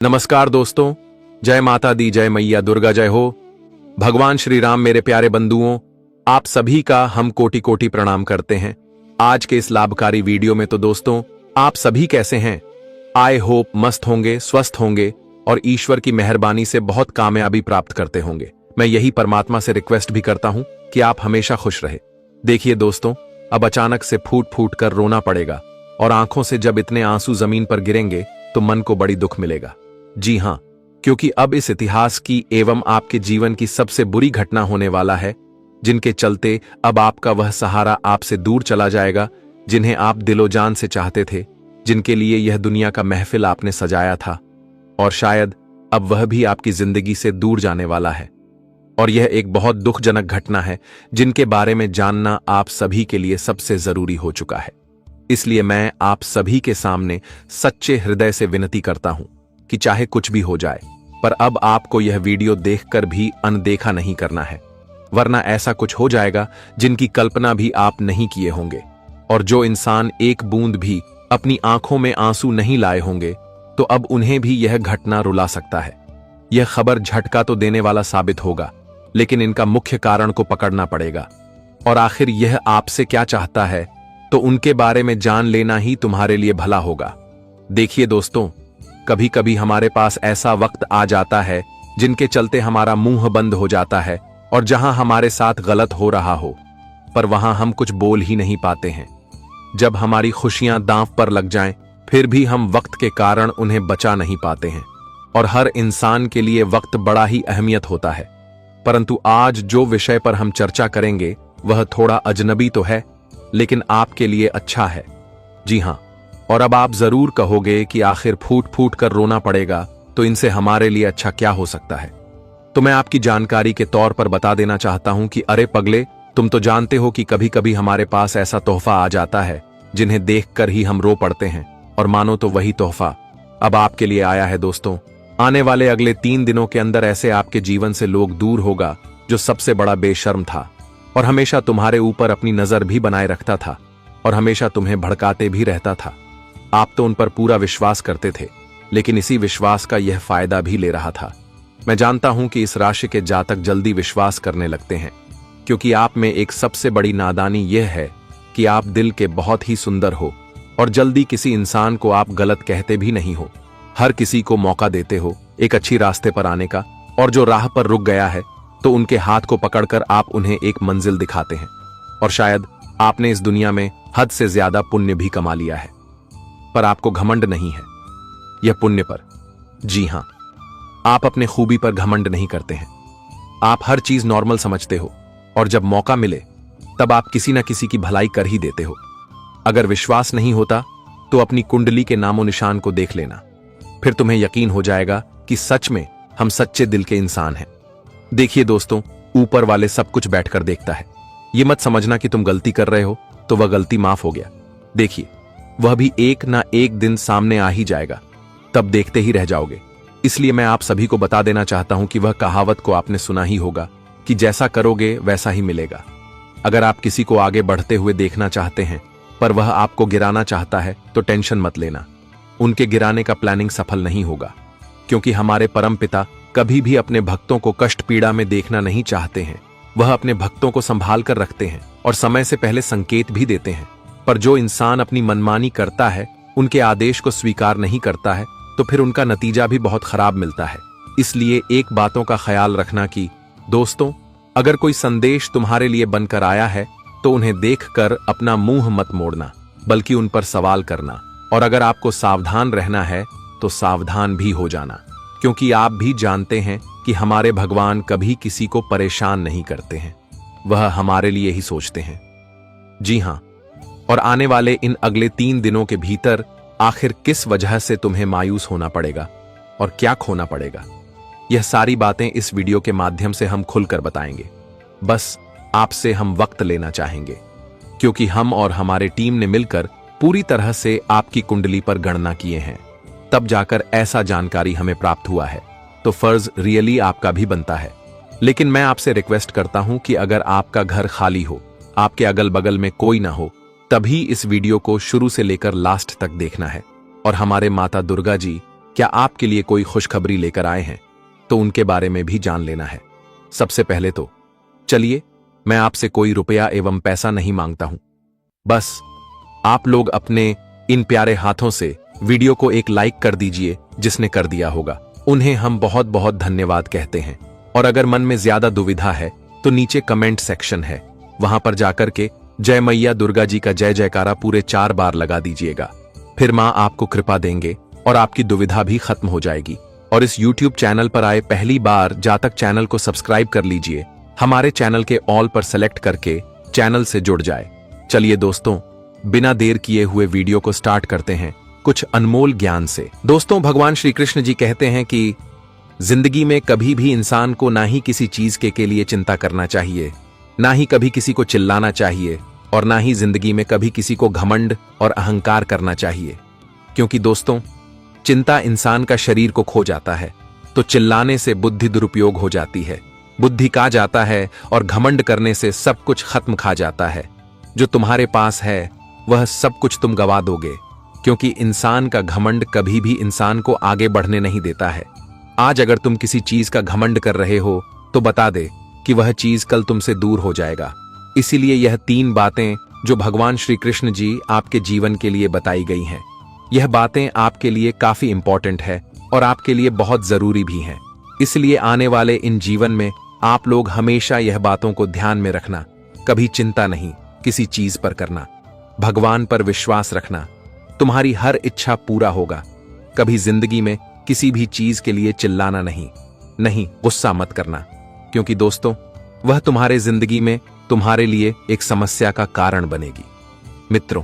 नमस्कार दोस्तों, जय माता दी, जय मैया दुर्गा, जय हो। भगवान श्री राम मेरे प्यारे बंधुओं, आप सभी का हम कोटि कोटि प्रणाम करते हैं। आज के इस लाभकारी वीडियो में तो दोस्तों आप सभी कैसे हैं? आई होप मस्त होंगे, स्वस्थ होंगे और ईश्वर की मेहरबानी से बहुत कामयाबी प्राप्त करते होंगे। मैं यही परमात्मा से रिक्वेस्ट भी करता हूं कि आप हमेशा खुश रहे। देखिए दोस्तों, अब अचानक से फूट फूट कर रोना पड़ेगा और आंखों से जब इतने आंसू जमीन पर गिरेंगे तो मन को बड़ी दुख मिलेगा। जी हां, क्योंकि अब इस इतिहास की एवं आपके जीवन की सबसे बुरी घटना होने वाला है, जिनके चलते अब आपका वह सहारा आपसे दूर चला जाएगा, जिन्हें आप दिलो जान से चाहते थे, जिनके लिए यह दुनिया का महफिल आपने सजाया था, और शायद अब वह भी आपकी जिंदगी से दूर जाने वाला है। और यह एक बहुत दुखजनक घटना है, जिनके बारे में जानना आप सभी के लिए सबसे जरूरी हो चुका है। इसलिए मैं आप सभी के सामने सच्चे हृदय से विनती करता हूं कि चाहे कुछ भी हो जाए, पर अब आपको यह वीडियो देखकर भी अनदेखा नहीं करना है, वरना ऐसा कुछ हो जाएगा जिनकी कल्पना भी आप नहीं किए होंगे। और जो इंसान एक बूंद भी अपनी आंखों में आंसू नहीं लाए होंगे, तो अब उन्हें भी यह घटना रुला सकता है। यह खबर झटका तो देने वाला साबित होगा, लेकिन इनका मुख्य कारण को पकड़ना पड़ेगा। और आखिर यह आपसे क्या चाहता है, तो उनके बारे में जान लेना ही तुम्हारे लिए भला होगा। देखिए दोस्तों, कभी कभी हमारे पास ऐसा वक्त आ जाता है जिनके चलते हमारा मुंह बंद हो जाता है, और जहां हमारे साथ गलत हो रहा हो, पर वहां हम कुछ बोल ही नहीं पाते हैं। जब हमारी खुशियां दांव पर लग जाएं, फिर भी हम वक्त के कारण उन्हें बचा नहीं पाते हैं। और हर इंसान के लिए वक्त बड़ा ही अहमियत होता है। परंतु आज जो विषय पर हम चर्चा करेंगे वह थोड़ा अजनबी तो है, लेकिन आपके लिए अच्छा है। जी हां, और अब आप जरूर कहोगे कि आखिर फूट फूट कर रोना पड़ेगा, तो इनसे हमारे लिए अच्छा क्या हो सकता है। तो मैं आपकी जानकारी के तौर पर बता देना चाहता हूं कि अरे पगले, तुम तो जानते हो कि कभी कभी हमारे पास ऐसा तोहफा आ जाता है जिन्हें देखकर ही हम रो पड़ते हैं, और मानो तो वही तोहफा अब आपके लिए आया है। दोस्तों, आने वाले अगले 3 दिनों के अंदर ऐसे आपके जीवन से लोग दूर होगा जो सबसे बड़ा बेशर्म था, और हमेशा तुम्हारे ऊपर अपनी नजर भी बनाए रखता था, और हमेशा तुम्हें भड़काते भी रहता था। आप तो उन पर पूरा विश्वास करते थे, लेकिन इसी विश्वास का यह फायदा भी ले रहा था। मैं जानता हूं कि इस राशि के जातक जल्दी विश्वास करने लगते हैं, क्योंकि आप में एक सबसे बड़ी नादानी यह है कि आप दिल के बहुत ही सुंदर हो, और जल्दी किसी इंसान को आप गलत कहते भी नहीं हो। हर किसी को मौका देते हो एक अच्छी रास्ते पर आने का, और जो राह पर रुक गया है तो उनके हाथ को पकड़कर आप उन्हें एक मंजिल दिखाते हैं। और शायद आपने इस दुनिया में हद से ज्यादा पुण्य भी कमा लिया है, पर आपको घमंड नहीं है यह पुण्य पर। जी हां, आप अपने खूबी पर घमंड नहीं करते हैं। आप हर चीज नॉर्मल समझते हो, और जब मौका मिले तब आप किसी न किसी की भलाई कर ही देते हो। अगर विश्वास नहीं होता तो अपनी कुंडली के नामो निशान को देख लेना, फिर तुम्हें यकीन हो जाएगा कि सच में हम सच्चे दिल के इंसान हैं। देखिए दोस्तों, ऊपर वाले सब कुछ बैठकर देखता है। यह मत समझना कि तुम गलती कर रहे हो तो वह गलती माफ हो गया। देखिए, वह भी एक ना एक दिन सामने आ ही जाएगा, तब देखते ही रह जाओगे। इसलिए मैं आप सभी को बता देना चाहता हूं कि वह कहावत को आपने सुना ही होगा कि जैसा करोगे वैसा ही मिलेगा। अगर आप किसी को आगे बढ़ते हुए देखना चाहते हैं, पर वह आपको गिराना चाहता है, तो टेंशन मत लेना। उनके गिराने का प्लानिंग सफल नहीं होगा, क्योंकि हमारे परमपिता कभी भी अपने भक्तों को कष्ट पीड़ा में देखना नहीं चाहते हैं। वह अपने भक्तों को संभाल कर रखते हैं और समय से पहले संकेत भी देते हैं। पर जो इंसान अपनी मनमानी करता है, उनके आदेश को स्वीकार नहीं करता है, तो फिर उनका नतीजा भी बहुत खराब मिलता है। इसलिए एक बातों का ख्याल रखना कि दोस्तों, अगर कोई संदेश तुम्हारे लिए बनकर आया है तो उन्हें देखकर अपना मुंह मत मोड़ना, बल्कि उन पर सवाल करना। और अगर आपको सावधान रहना है तो सावधान भी हो जाना, क्योंकि आप भी जानते हैं कि हमारे भगवान कभी किसी को परेशान नहीं करते हैं, वह हमारे लिए ही सोचते हैं। जी हां, और आने वाले इन अगले 3 दिनों के भीतर आखिर किस वजह से तुम्हें मायूस होना पड़ेगा और क्या खोना पड़ेगा, यह सारी बातें इस वीडियो के माध्यम से हम खुलकर बताएंगे। बस आपसे हम वक्त लेना चाहेंगे, क्योंकि हम और हमारे टीम ने मिलकर पूरी तरह से आपकी कुंडली पर गणना किए हैं, तब जाकर ऐसा जानकारी हमें प्राप्त हुआ है। तो फर्ज रियली आपका भी बनता है। लेकिन मैं आपसे रिक्वेस्ट करता हूं कि अगर आपका घर खाली हो, आपके अगल बगल में कोई ना हो, तभी इस वीडियो को शुरू से लेकर लास्ट तक देखना है। और हमारे माता दुर्गा जी क्या आपके लिए कोई खुशखबरी लेकर आए हैं तो उनके बारे में भी जान लेना है। सबसे पहले तो चलिए, मैं आपसे कोई रुपया एवं पैसा नहीं मांगता हूं, बस आप लोग अपने इन प्यारे हाथों से वीडियो को एक लाइक कर दीजिए। जिसने कर दिया होगा उन्हें हम बहुत बहुत धन्यवाद कहते हैं। और अगर मन में ज्यादा दुविधा है तो नीचे कमेंट सेक्शन है, वहां पर जाकर के जय मैया दुर्गा जी का जय जयकारा पूरे 4 बार लगा दीजिएगा। फिर मां आपको कृपा देंगे और आपकी दुविधा भी खत्म हो जाएगी। और इस YouTube चैनल पर आए पहली बार जातक चैनल को सब्सक्राइब कर लीजिए। हमारे चैनल के ऑल पर सेलेक्ट करके चैनल से जुड़ जाए। चलिए दोस्तों, बिना देर किए हुए वीडियो को स्टार्ट करते हैं कुछ अनमोल ज्ञान से। दोस्तों, भगवान श्री कृष्ण जी कहते हैं कि जिंदगी में कभी भी इंसान को ना ही किसी चीज के लिए चिंता करना चाहिए, ना ही कभी किसी को चिल्लाना चाहिए, और ना ही जिंदगी में कभी किसी को घमंड और अहंकार करना चाहिए। क्योंकि दोस्तों, चिंता इंसान का शरीर को खो जाता है, तो चिल्लाने से बुद्धि दुरुपयोग हो जाती है, बुद्धि खा जाता है, और घमंड करने से सब कुछ खत्म खा जाता है। जो तुम्हारे पास है वह सब कुछ तुम गवा दोगे, क्योंकि इंसान का घमंड कभी भी इंसान को आगे बढ़ने नहीं देता है। आज अगर तुम किसी चीज का घमंड कर रहे हो तो बता दे कि वह चीज कल तुमसे दूर हो जाएगा। इसीलिए यह 3 बातें जो भगवान श्री कृष्ण जी आपके जीवन के लिए बताई गई हैं, यह बातें आपके लिए काफी इंपॉर्टेंट है और आपके लिए बहुत जरूरी भी हैं। इसलिए आने वाले इन जीवन में आप लोग हमेशा यह बातों को ध्यान में रखना। कभी चिंता नहीं किसी चीज पर करना, भगवान पर विश्वास रखना, तुम्हारी हर इच्छा पूरा होगा। कभी जिंदगी में किसी भी चीज के लिए चिल्लाना नहीं, गुस्सा मत करना, क्योंकि दोस्तों वह तुम्हारे जिंदगी में तुम्हारे लिए एक समस्या का कारण बनेगी। मित्रों,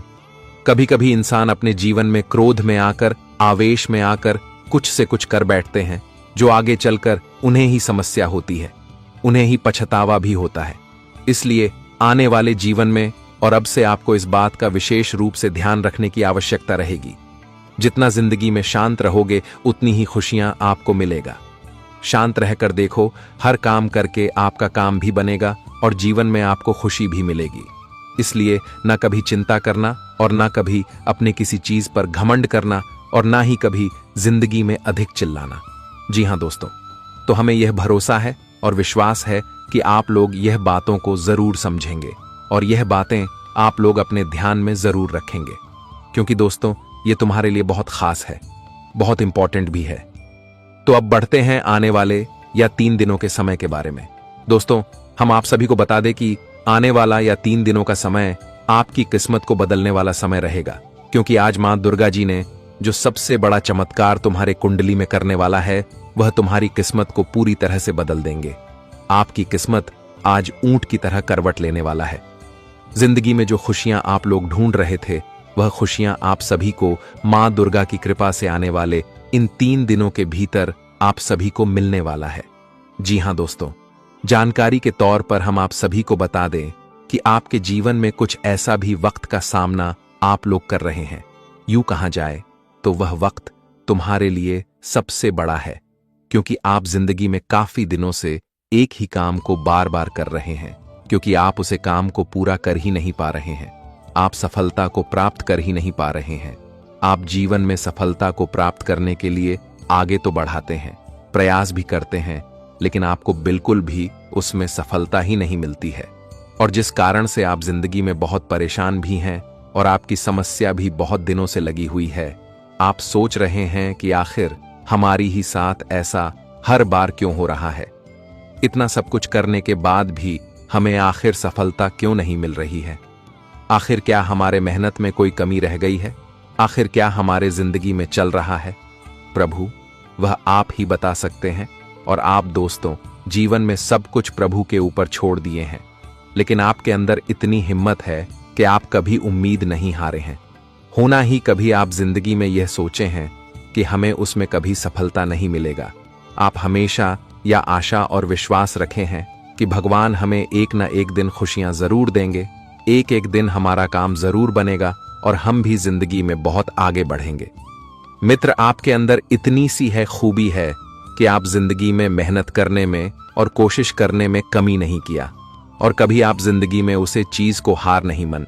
कभी कभी इंसान अपने जीवन में क्रोध में आकर, आवेश में आकर कुछ से कुछ कर बैठते हैं, जो आगे चलकर उन्हें ही समस्या होती है, उन्हें ही पछतावा भी होता है। इसलिए आने वाले जीवन में और अब से आपको इस बात का विशेष रूप से ध्यान रखने की आवश्यकता रहेगी। जितना जिंदगी में शांत रहोगे उतनी ही खुशियां आपको मिलेगा। शांत रहकर देखो, हर काम करके आपका काम भी बनेगा और जीवन में आपको खुशी भी मिलेगी। इसलिए ना कभी चिंता करना और ना कभी अपने किसी चीज पर घमंड करना और ना ही कभी जिंदगी में अधिक चिल्लाना। जी हां दोस्तों, तो हमें यह भरोसा है और विश्वास है कि आप लोग यह बातों को जरूर समझेंगे और यह बातें आप लोग अपने ध्यान में जरूर रखेंगे, क्योंकि दोस्तों ये तुम्हारे लिए बहुत खास है, बहुत इंपॉर्टेंट भी है। तो अब बढ़ते हैं आने वाले या 3 दिनों के समय के बारे में। दोस्तों, हम आप सभी को बता दें कि आने वाला या 3 दिनों का समय आपकी किस्मत को बदलने वाला समय रहेगा, क्योंकि आज मां दुर्गा जी ने जो सबसे बड़ा चमत्कार तुम्हारे कुंडली में करने वाला है, वह तुम्हारी किस्मत को पूरी तरह से बदल देंगे। आपकी किस्मत आज ऊंट की तरह करवट लेने वाला है। जिंदगी में जो खुशियां आप लोग ढूंढ रहे थे, वह खुशियां आप सभी को मां दुर्गा की कृपा से आने वाले इन 3 दिनों के भीतर आप सभी को मिलने वाला है। जी हां दोस्तों, जानकारी के तौर पर हम आप सभी को बता दें कि आपके जीवन में कुछ ऐसा भी वक्त का सामना आप लोग कर रहे हैं। यूं कहा जाए तो वह वक्त तुम्हारे लिए सबसे बड़ा है, क्योंकि आप जिंदगी में काफी दिनों से एक ही काम को बार बार कर रहे हैं, क्योंकि आप उसे काम को पूरा कर ही नहीं पा रहे हैं। आप सफलता को प्राप्त कर ही नहीं पा रहे हैं। आप जीवन में सफलता को प्राप्त करने के लिए आगे तो बढ़ाते हैं, प्रयास भी करते हैं, लेकिन आपको बिल्कुल भी उसमें सफलता ही नहीं मिलती है। और जिस कारण से आप जिंदगी में बहुत परेशान भी हैं और आपकी समस्या भी बहुत दिनों से लगी हुई है। आप सोच रहे हैं कि आखिर हमारी ही साथ ऐसा हर बार क्यों हो रहा है। इतना सब कुछ करने के बाद भी हमें आखिर सफलता क्यों नहीं मिल रही है। आखिर क्या हमारे मेहनत में कोई कमी रह गई है? आखिर क्या हमारे जिंदगी में चल रहा है? प्रभु, वह आप ही बता सकते हैं। और आप दोस्तों, जीवन में सब कुछ प्रभु के ऊपर छोड़ दिए हैं, लेकिन आपके अंदर इतनी हिम्मत है कि आप कभी उम्मीद नहीं हारे हैं। होना ही कभी आप जिंदगी में यह सोचे हैं कि हमें उसमें कभी सफलता नहीं मिलेगा। आप हमेशा या आशा और विश्वास रखे हैं कि भगवान हमें एक न एक दिन खुशियां जरूर देंगे, एक एक दिन हमारा काम जरूर बनेगा और हम भी जिंदगी में बहुत आगे बढ़ेंगे। मित्र, आपके अंदर इतनी सी है खूबी है कि आप जिंदगी में मेहनत करने में और कोशिश करने में कमी नहीं किया और कभी आप जिंदगी में उसे चीज को हार नहीं मन।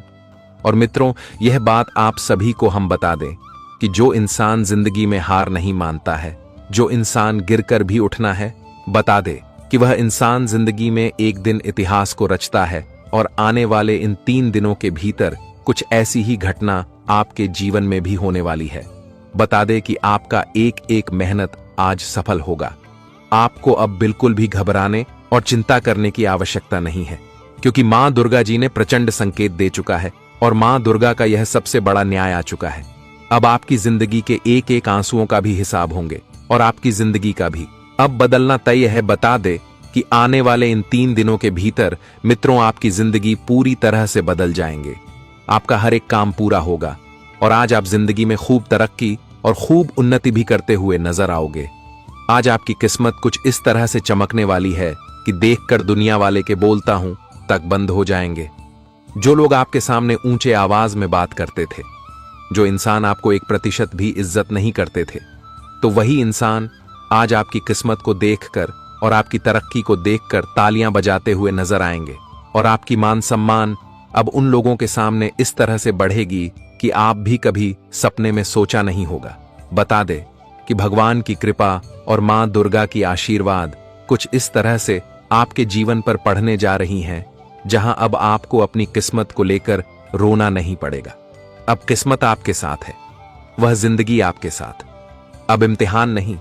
और मित्रों, यह बात आप सभी को हम बता दें कि जो इंसान जिंदगी में हार नहीं मानता है, जो इंसान गिरकर भी उठना है, बता दे कि वह इंसान जिंदगी में एक दिन इतिहास को रचता है और आने वाले इन 3 दिनों के भीतर कुछ ऐसी ही घटना आपके जीवन में भी होने वाली है। बता दे कि आपका एक एक मेहनत आज सफल होगा। आपको अब बिल्कुल भी घबराने और चिंता करने की आवश्यकता नहीं है, क्योंकि मां दुर्गा जी ने प्रचंड संकेत दे चुका है और मां दुर्गा का यह सबसे बड़ा न्याय आ चुका है। अब आपकी जिंदगी के एक एक आंसुओं का भी हिसाब होंगे और आपकी जिंदगी का भी अब बदलना तय है। बता दे कि आने वाले इन 3 दिनों के भीतर मित्रों आपकी जिंदगी पूरी तरह से बदल जाएंगे। आपका हर एक काम पूरा होगा और आज आप जिंदगी में खूब तरक्की और खूब उन्नति भी करते हुए नजर आओगे। आज आपकी किस्मत कुछ इस तरह से चमकने वाली है कि देखकर दुनिया वाले के बोलता हूं तक बंद हो जाएंगे। जो लोग आपके सामने ऊंचे आवाज में बात करते थे, जो इंसान आपको 1% भी इज्जत नहीं करते थे, तो वही इंसान आज आपकी किस्मत को देखकर और आपकी तरक्की को देखकर तालियां बजाते हुए नजर आएंगे और आपकी मान सम्मान अब उन लोगों के सामने इस तरह से बढ़ेगी कि आप भी कभी सपने में सोचा नहीं होगा। बता दे कि भगवान की कृपा और मां दुर्गा की आशीर्वाद कुछ इस तरह से आपके जीवन पर पढ़ने जा रही हैं, जहां अब आपको अपनी किस्मत को लेकर रोना नहीं पड़ेगा। अब किस्मत आपके साथ है, वह जिंदगी आपके साथ। अब इम्तिहान नहीं,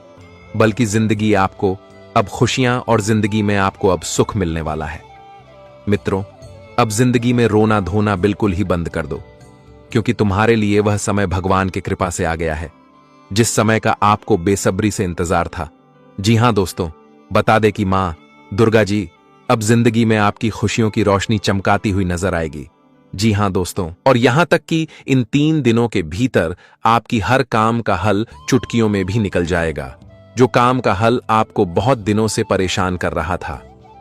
बल्कि जिंदगी आपको अब खुशियां और जिंदगी में आपको अब सुख मिलने वाला है। मित्रों, अब जिंदगी में रोना धोना बिल्कुल ही बंद कर दो, क्योंकि तुम्हारे लिए वह समय भगवान की कृपा से आ गया है, जिस समय का आपको बेसब्री से इंतजार था। जी हां दोस्तों, बता दे कि मां दुर्गा जी अब जिंदगी में आपकी खुशियों की रोशनी चमकाती हुई नजर आएगी। जी हां दोस्तों, और यहां तक कि इन 3 दिनों के भीतर आपकी हर काम का हल चुटकियों में भी निकल जाएगा। जो काम का हल आपको बहुत दिनों से परेशान कर रहा था,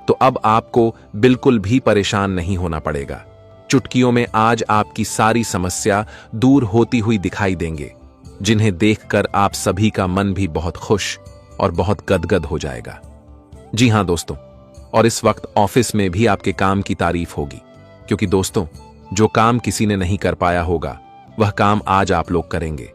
तो अब आपको बिल्कुल भी परेशान नहीं होना पड़ेगा। चुटकियों में आज आपकी सारी समस्या दूर होती हुई दिखाई देंगे, जिन्हें देखकर आप सभी का मन भी बहुत खुश और बहुत गदगद हो जाएगा। जी हां दोस्तों, और इस वक्त ऑफिस में भी आपके काम की तारीफ होगी, क्योंकि दोस्तों जो काम किसी ने नहीं कर पाया होगा, वह काम आज आप लोग करेंगे।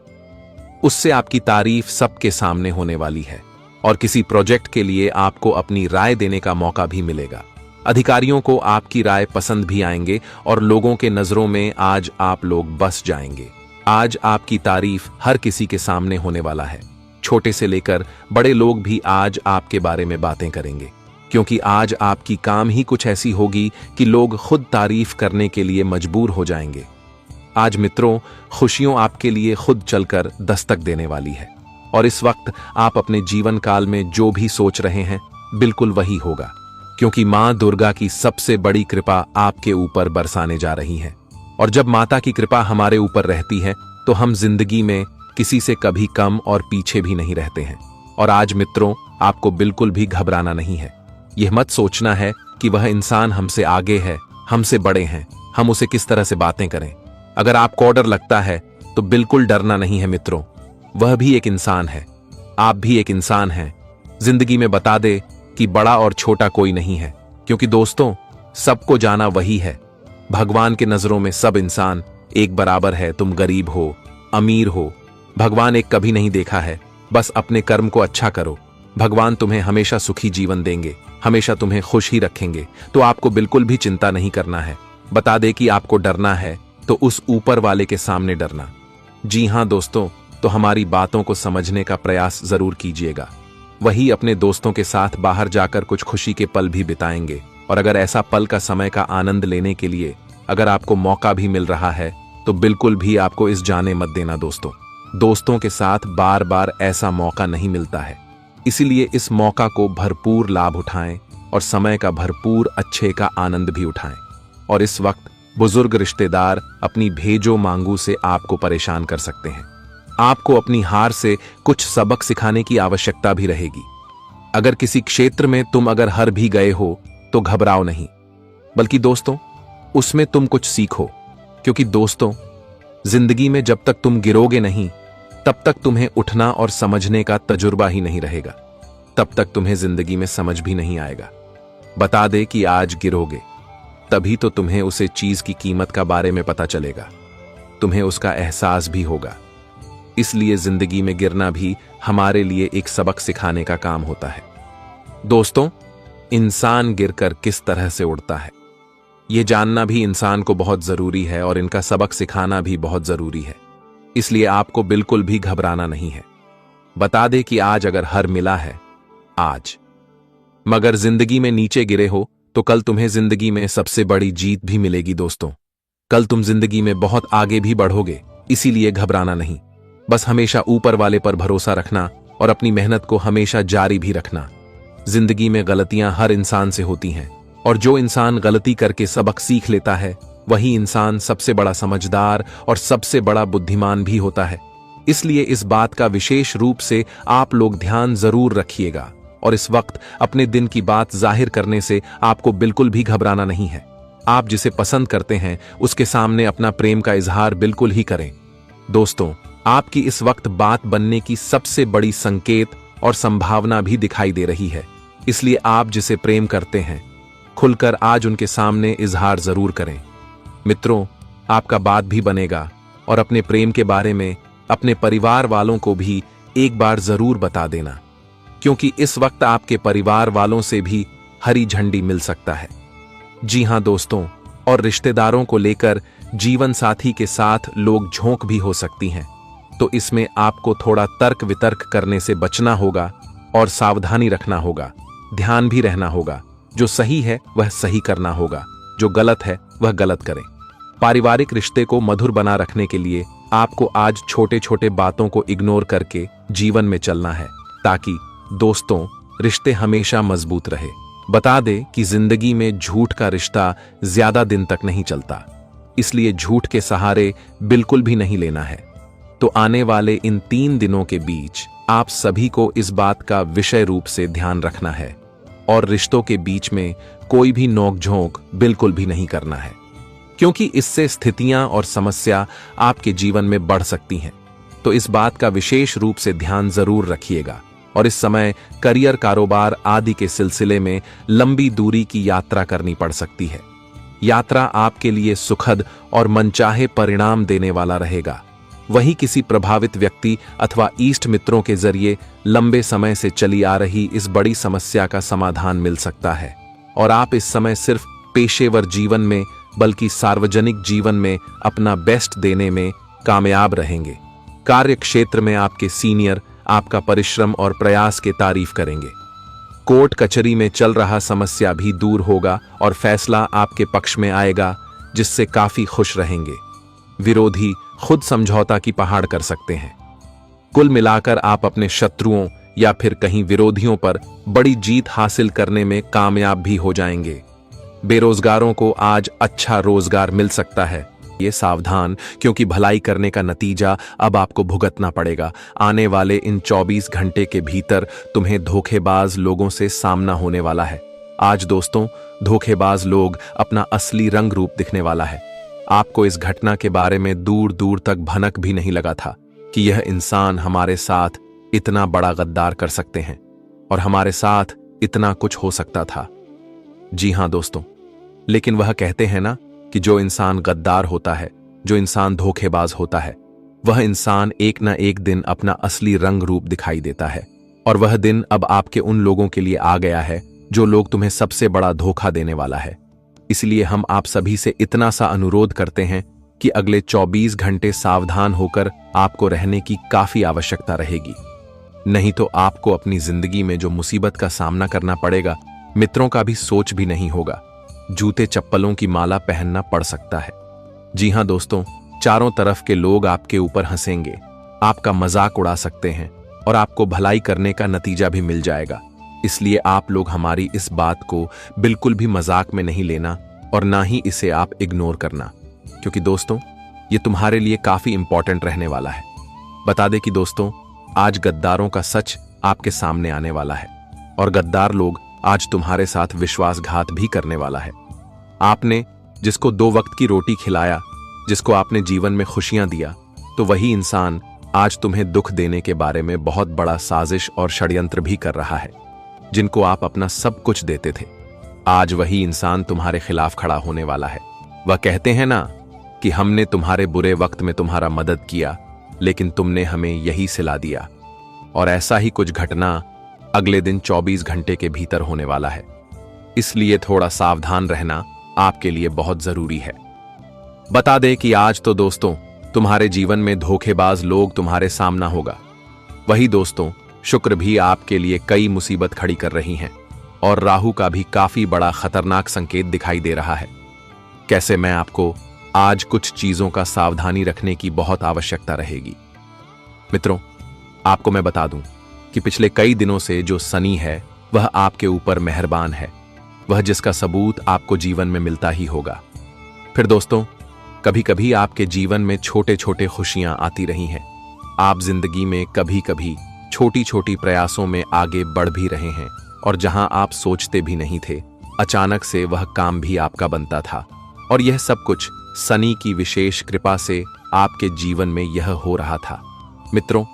उससे आपकी तारीफ सबके सामने होने वाली है और किसी प्रोजेक्ट के लिए आपको अपनी राय देने का मौका भी मिलेगा। अधिकारियों को आपकी राय पसंद भी आएंगे और लोगों के नजरों में आज आप लोग बस जाएंगे। आज आपकी तारीफ हर किसी के सामने होने वाला है। छोटे से लेकर बड़े लोग भी आज आपके बारे में बातें करेंगे, क्योंकि आज आपकी काम ही कुछ ऐसी होगी कि लोग खुद तारीफ करने के लिए मजबूर हो जाएंगे। आज मित्रों, खुशियों आपके लिए खुद चलकर दस्तक देने वाली है और इस वक्त आप अपने जीवन काल में जो भी सोच रहे हैं, बिल्कुल वही होगा, क्योंकि मां दुर्गा की सबसे बड़ी कृपा आपके ऊपर बरसाने जा रही है। और जब माता की कृपा हमारे ऊपर रहती है, तो हम जिंदगी में किसी से कभी कम और पीछे भी नहीं रहते हैं। और आज मित्रों, आपको बिल्कुल भी घबराना नहीं है। यह मत सोचना है कि वह इंसान हमसे आगे है, हमसे बड़े हैं, हम उसे किस तरह से बातें करें। अगर आपको डर लगता है तो बिल्कुल डरना नहीं है मित्रों, वह भी एक इंसान है, आप भी एक इंसान हैं। जिंदगी में बता दे कि बड़ा और छोटा कोई नहीं है, क्योंकि दोस्तों सबको जाना वही है। भगवान के नजरों में सब इंसान एक बराबर है। तुम गरीब हो, अमीर हो, भगवान एक कभी नहीं देखा है। बस अपने कर्म को अच्छा करो, भगवान तुम्हें हमेशा सुखी जीवन देंगे, हमेशा तुम्हें खुश ही रखेंगे। तो आपको बिल्कुल भी चिंता नहीं करना है। बता दे कि आपको डरना है तो उस ऊपर वाले के सामने डरना। जी हां दोस्तों, तो हमारी बातों को समझने का प्रयास जरूर कीजिएगा। वही अपने दोस्तों के साथ बाहर जाकर कुछ खुशी के पल भी बिताएंगे। और अगर ऐसा पल का समय का आनंद लेने के लिए अगर आपको मौका भी मिल रहा है, तो बिल्कुल भी आपको इस जाने मत देना दोस्तों। दोस्तों के साथ बार बार ऐसा मौका नहीं मिलता है, इसीलिए इस मौका को भरपूर लाभ उठाएं और समय का भरपूर अच्छे का आनंद भी उठाएं। और इस वक्त बुजुर्ग रिश्तेदार अपनी भेजो मांगू से आपको परेशान कर सकते हैं। आपको अपनी हार से कुछ सबक सिखाने की आवश्यकता भी रहेगी। अगर किसी क्षेत्र में तुम अगर हार भी गए हो तो घबराओ नहीं, बल्कि दोस्तों उसमें तुम कुछ सीखो। क्योंकि दोस्तों जिंदगी में जब तक तुम गिरोगे नहीं, तब तक तुम्हें उठना और समझने का तजुर्बा ही नहीं रहेगा, तब तक तुम्हें जिंदगी में समझ भी नहीं आएगा। बता दे कि आज गिरोगे, तभी तो तुम्हें उसे चीज की कीमत का बारे में पता चलेगा, तुम्हें उसका एहसास भी होगा। इसलिए जिंदगी में गिरना भी हमारे लिए एक सबक सिखाने का काम होता है। दोस्तों, इंसान गिरकर किस तरह से उड़ता है, ये जानना भी इंसान को बहुत जरूरी है और इनका सबक सिखाना भी बहुत जरूरी है। इसलिए आपको बिल्कुल भी घबराना नहीं है। बता दे कि आज अगर हार मिला है आज, मगर जिंदगी में नीचे गिरे हो तो कल तुम्हें जिंदगी में सबसे बड़ी जीत भी मिलेगी। दोस्तों, कल तुम जिंदगी में बहुत आगे भी बढ़ोगे, इसीलिए घबराना नहीं। बस हमेशा ऊपर वाले पर भरोसा रखना और अपनी मेहनत को हमेशा जारी भी रखना। जिंदगी में गलतियां हर इंसान से होती हैं और जो इंसान गलती करके सबक सीख लेता है वही इंसान सबसे बड़ा समझदार और सबसे बड़ा बुद्धिमान भी होता है। इसलिए इस बात का विशेष रूप से आप लोग ध्यान जरूर रखिएगा और इस वक्त अपने दिन की बात जाहिर करने से आपको बिल्कुल भी घबराना नहीं है। आप जिसे पसंद करते हैं उसके सामने अपना प्रेम का इजहार बिल्कुल ही करें। दोस्तों, आपकी इस वक्त बात बनने की सबसे बड़ी संकेत और संभावना भी दिखाई दे रही है। इसलिए आप जिसे प्रेम करते हैं खुलकर आज उनके सामने इजहार जरूर करें। मित्रों, आपका बात भी बनेगा और अपने प्रेम के बारे में अपने परिवार वालों को भी एक बार जरूर बता देना, क्योंकि इस वक्त आपके परिवार वालों से भी हरी झंडी मिल सकता है। जी हां दोस्तों, और रिश्तेदारों को लेकर जीवन साथी के साथ लोग झोंक भी हो सकती हैं, तो इसमें आपको थोड़ा तर्क वितर्क करने से बचना होगा और सावधानी रखना होगा। ध्यान भी रहना होगा, जो सही है वह सही करना होगा, जो गलत है वह गलत करें। पारिवारिक रिश्ते को मधुर बना रखने के लिए आपको आज छोटे छोटे बातों को इग्नोर करके जीवन में चलना है, ताकि दोस्तों रिश्ते हमेशा मजबूत रहे। बता दे कि जिंदगी में झूठ का रिश्ता ज्यादा दिन तक नहीं चलता, इसलिए झूठ के सहारे बिल्कुल भी नहीं लेना है। तो आने वाले इन 3 दिनों के बीच आप सभी को इस बात का विषय रूप से ध्यान रखना है और रिश्तों के बीच में कोई भी नोकझोंक बिल्कुल भी नहीं करना है, क्योंकि इससे स्थितियां और समस्या आपके जीवन में बढ़ सकती हैं। तो इस बात का विशेष रूप से ध्यान जरूर रखिएगा। और इस समय करियर, कारोबार आदि के सिलसिले में लंबी दूरी की यात्रा करनी पड़ सकती है। यात्रा आपके लिए सुखद और मनचाहे परिणाम देने वाला रहेगा। वहीं किसी प्रभावित व्यक्ति अथवा इष्ट मित्रों के जरिए लंबे समय से चली आ रही इस बड़ी समस्या का समाधान मिल सकता है और आप इस समय सिर्फ पेशेवर जीवन में बल्कि सार्वजनिक जीवन में अपना बेस्ट देने में कामयाब रहेंगे। कार्य क्षेत्र में आपके सीनियर आपका परिश्रम और प्रयास के तारीफ करेंगे। कोर्ट कचहरी में चल रहा समस्या भी दूर होगा और फैसला आपके पक्ष में आएगा, जिससे काफी खुश रहेंगे। विरोधी खुद समझौता की पहाड़ कर सकते हैं। कुल मिलाकर आप अपने शत्रुओं या फिर कहीं विरोधियों पर बड़ी जीत हासिल करने में कामयाब भी हो जाएंगे। बेरोजगारों को आज अच्छा रोजगार मिल सकता है। ये सावधान, क्योंकि भलाई करने का नतीजा अब आपको भुगतना पड़ेगा। आने वाले इन 24 घंटे के भीतर तुम्हें धोखेबाज लोगों से सामना होने वाला है। आज दोस्तों, धोखेबाज लोग अपना असली रंग रूप दिखने वाला है। आपको इस घटना के बारे में दूर दूर तक भनक भी नहीं लगा था कि यह इंसान हमारे साथ इतना बड़ा गद्दार कर सकते हैं और हमारे साथ इतना कुछ हो सकता था। जी हां दोस्तों, लेकिन वह कहते हैं ना कि जो इंसान गद्दार होता है, जो इंसान धोखेबाज होता है, वह इंसान एक ना एक दिन अपना असली रंग रूप दिखाई देता है। और वह दिन अब आपके उन लोगों के लिए आ गया है जो लोग तुम्हें सबसे बड़ा धोखा देने वाला है। इसलिए हम आप सभी से इतना सा अनुरोध करते हैं कि अगले 24 घंटे सावधान होकर आपको रहने की काफी आवश्यकता रहेगी। नहीं तो आपको अपनी जिंदगी में जो मुसीबत का सामना करना पड़ेगा, मित्रों का भी सोच भी नहीं होगा। जूते चप्पलों की माला पहनना पड़ सकता है। जी हां दोस्तों, चारों तरफ के लोग आपके ऊपर हंसेंगे, आपका मजाक उड़ा सकते हैं और आपको भलाई करने का नतीजा भी मिल जाएगा। इसलिए आप लोग हमारी इस बात को बिल्कुल भी मजाक में नहीं लेना और ना ही इसे आप इग्नोर करना, क्योंकि दोस्तों ये तुम्हारे लिए काफी इंपॉर्टेंट रहने वाला है। बता दें कि दोस्तों, आज गद्दारों का सच आपके सामने आने वाला है और गद्दार लोग आज तुम्हारे साथ विश्वासघात भी करने वाला है। आपने जिसको 2 वक्त की रोटी खिलाया, जिसको आपने जीवन में खुशियां दिया, तो वही इंसान आज तुम्हें दुख देने के बारे में बहुत बड़ा साजिश और षड्यंत्र भी कर रहा है। जिनको आप अपना सब कुछ देते थे, आज वही इंसान तुम्हारे खिलाफ खड़ा होने वाला है। वह कहते हैं ना कि हमने तुम्हारे बुरे वक्त में तुम्हारा मदद किया, लेकिन तुमने हमें यही सिला दिया। और ऐसा ही कुछ घटना अगले दिन 24 घंटे के भीतर होने वाला है, इसलिए थोड़ा सावधान रहना आपके लिए बहुत जरूरी है। बता दें कि आज तो दोस्तों तुम्हारे जीवन में धोखेबाज लोग तुम्हारे सामना होगा। वही दोस्तों, शुक्र भी आपके लिए कई मुसीबत खड़ी कर रही हैं और राहु का भी काफी बड़ा खतरनाक संकेत दिखाई दे रहा है। कैसे, मैं आपको आज कुछ चीजों का सावधानी रखने की बहुत आवश्यकता रहेगी। मित्रों, आपको मैं बता दूं कि पिछले कई दिनों से जो शनि है वह आपके ऊपर मेहरबान है, वह जिसका सबूत आपको जीवन में मिलता ही होगा। फिर दोस्तों, कभी कभी आपके जीवन में छोटे छोटे खुशियां आती रही हैं। आप जिंदगी में कभी कभी छोटी छोटी प्रयासों में आगे बढ़ भी रहे हैं और जहां आप सोचते भी नहीं थे, अचानक से वह काम भी आपका बनता था। और यह सब कुछ शनि की विशेष कृपा से आपके जीवन में यह हो रहा था। मित्रों,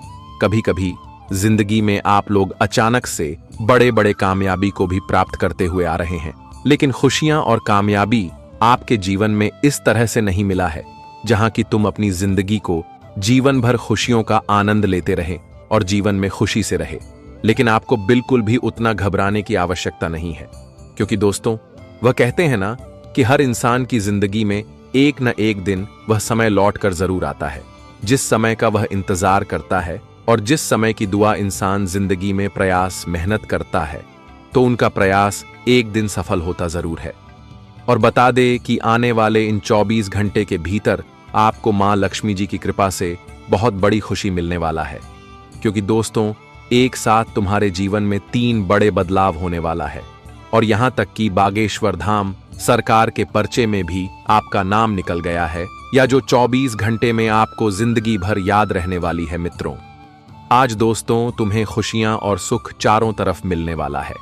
कभी कभी जिंदगी में आप लोग अचानक से बड़े बड़े कामयाबी को भी प्राप्त करते हुए आ रहे हैं, लेकिन खुशियां और कामयाबी आपके जीवन में इस तरह से नहीं मिला है जहां कि तुम अपनी जिंदगी को जीवन भर खुशियों का आनंद लेते रहे और जीवन में खुशी से रहे। लेकिन आपको बिल्कुल भी उतना घबराने की आवश्यकता नहीं है, क्योंकि दोस्तों, वह कहते हैं ना कि हर इंसान की जिंदगी में एक न एक दिन वह समय लौट कर जरूर आता है, जिस समय का वह इंतजार करता है। और जिस समय की दुआ इंसान जिंदगी में प्रयास मेहनत करता है, तो उनका प्रयास एक दिन सफल होता जरूर है। और बता दे कि आने वाले इन 24 घंटे के भीतर आपको मां लक्ष्मी जी की कृपा से बहुत बड़ी खुशी मिलने वाला है, क्योंकि दोस्तों, एक साथ तुम्हारे जीवन में 3 बड़े बदलाव होने वाला है। और यहां तक कि बागेश्वर धाम सरकार के पर्चे में भी आपका नाम निकल गया है, या जो 24 घंटे में आपको जिंदगी भर याद रहने वाली है। मित्रों, आज दोस्तों तुम्हें खुशियां और सुख चारों तरफ मिलने वाला है,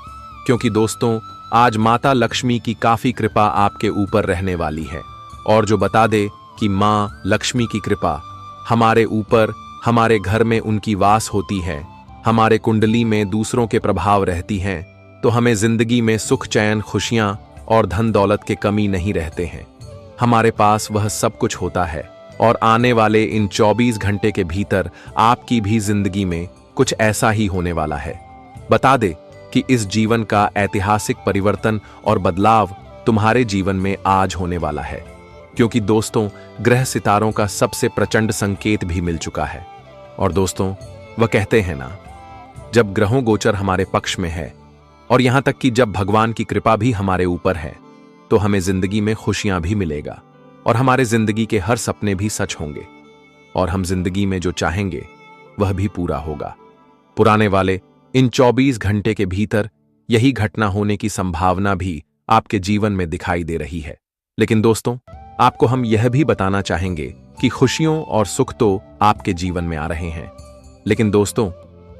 क्योंकि दोस्तों आज माता लक्ष्मी की काफी कृपा आपके ऊपर रहने वाली है। और जो बता दे कि मां लक्ष्मी की कृपा हमारे ऊपर, हमारे घर में उनकी वास होती है, हमारे कुंडली में दूसरों के प्रभाव रहती हैं, तो हमें जिंदगी में सुख, चैन, खुशियां और धन दौलत के कमी नहीं रहते हैं। हमारे पास वह सब कुछ होता है। और आने वाले इन 24 घंटे के भीतर आपकी भी जिंदगी में कुछ ऐसा ही होने वाला है। बता दे कि इस जीवन का ऐतिहासिक परिवर्तन और बदलाव तुम्हारे जीवन में आज होने वाला है, क्योंकि दोस्तों ग्रह सितारों का सबसे प्रचंड संकेत भी मिल चुका है। और दोस्तों, वह कहते हैं ना, जब ग्रहों गोचर हमारे पक्ष में है और यहां तक कि जब भगवान की कृपा भी हमारे ऊपर है, तो हमें जिंदगी में खुशियां भी मिलेगा और हमारे जिंदगी के हर सपने भी सच होंगे और हम जिंदगी में जो चाहेंगे वह भी पूरा होगा। पुराने वाले इन 24 घंटे के भीतर यही घटना होने की संभावना भी आपके जीवन में दिखाई दे रही है। लेकिन दोस्तों, आपको हम यह भी बताना चाहेंगे कि खुशियों और सुख तो आपके जीवन में आ रहे हैं, लेकिन दोस्तों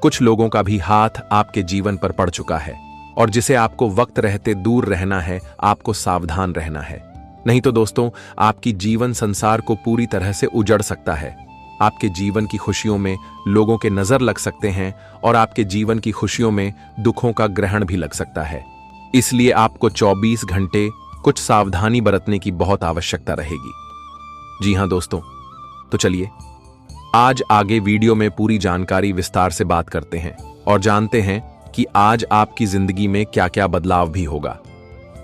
कुछ लोगों का भी हाथ आपके जीवन पर पड़ चुका है और जिसे आपको वक्त रहते दूर रहना है, आपको सावधान रहना है। नहीं तो दोस्तों आपकी जीवन संसार को पूरी तरह से उजड़ सकता है। आपके जीवन की खुशियों में लोगों के नजर लग सकते हैं और आपके जीवन की खुशियों में दुखों का ग्रहण भी लग सकता है। इसलिए आपको 24 घंटे कुछ सावधानी बरतने की बहुत आवश्यकता रहेगी। जी हां दोस्तों, तो चलिए आज आगे वीडियो में पूरी जानकारी विस्तार से बात करते हैं और जानते हैं कि आज आपकी जिंदगी में क्या क्या बदलाव भी होगा।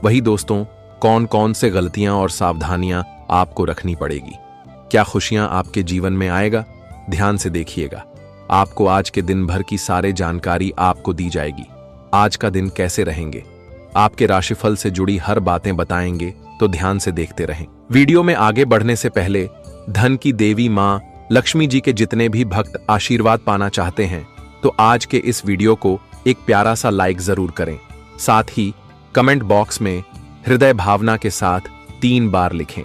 वही दोस्तों, कौन कौन से गलतियां और सावधानियां आपको रखनी पड़ेगी, क्या खुशियां आपके जीवन में आएगा। ध्यान से देखिएगा, आपको आज के दिन भर की सारे जानकारी आपको दी जाएगी। आज का दिन कैसे रहेंगे, आपके राशिफल से जुड़ी हर बातें बताएंगे, तो ध्यान से देखते रहें। वीडियो में आगे बढ़ने से पहले धन की देवी मां लक्ष्मी जी के जितने भी भक्त आशीर्वाद पाना चाहते हैं, तो आज के इस वीडियो को एक प्यारा सा लाइक जरूर करें। साथ ही कमेंट बॉक्स में हृदय भावना के साथ 3 बार लिखें,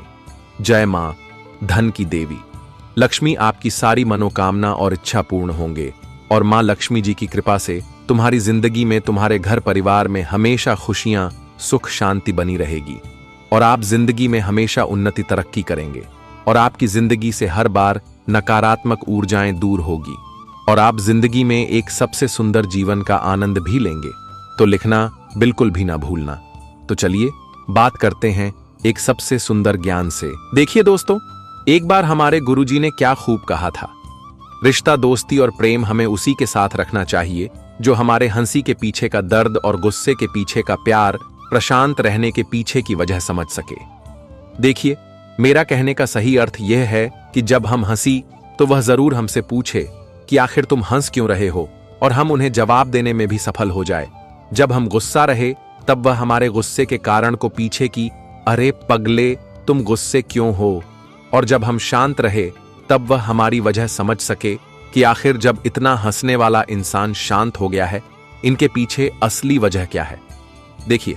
जय मां धन की देवी। लक्ष्मी आपकी सारी मनोकामना और इच्छा पूर्ण होंगे और मां लक्ष्मी जी की कृपा से तुम्हारी जिंदगी में, तुम्हारे घर परिवार में हमेशा खुशियां, सुख, शांति बनी रहेगी और आप जिंदगी में हमेशा उन्नति, तरक्की करेंगे और आपकी जिंदगी से हर बार नकारात्मक ऊर्जाएं दूर होगी और आप जिंदगी में एक सबसे सुंदर जीवन का आनंद भी लेंगे। तो लिखना बिल्कुल भी ना भूलना। तो चलिए बात करते हैं एक सबसे सुंदर ज्ञान से। देखिए दोस्तों, एक बार हमारे गुरुजी ने क्या खूब कहा था रिश्ता, दोस्ती और प्रेम हमें उसी के साथ रखना चाहिए जो हमारे हंसी के पीछे का दर्द और गुस्से के पीछे का प्यार, प्रशांत रहने के पीछे की वजह समझ सके। देखिए, मेरा कहने का सही अर्थ यह है कि जब हम हंसी तो वह जरूर हमसे पूछे कि आखिर तुम हंस क्यों रहे हो, और हम उन्हें जवाब देने में भी सफल हो जाए। जब हम गुस्सा रहे तब वह हमारे गुस्से के कारण को पीछे की अरे पगले तुम गुस्से क्यों हो, और जब हम शांत रहे तब वह हमारी वजह समझ सके कि आखिर जब इतना हंसने वाला इंसान शांत हो गया है, इनके पीछे असली वजह क्या है। देखिए,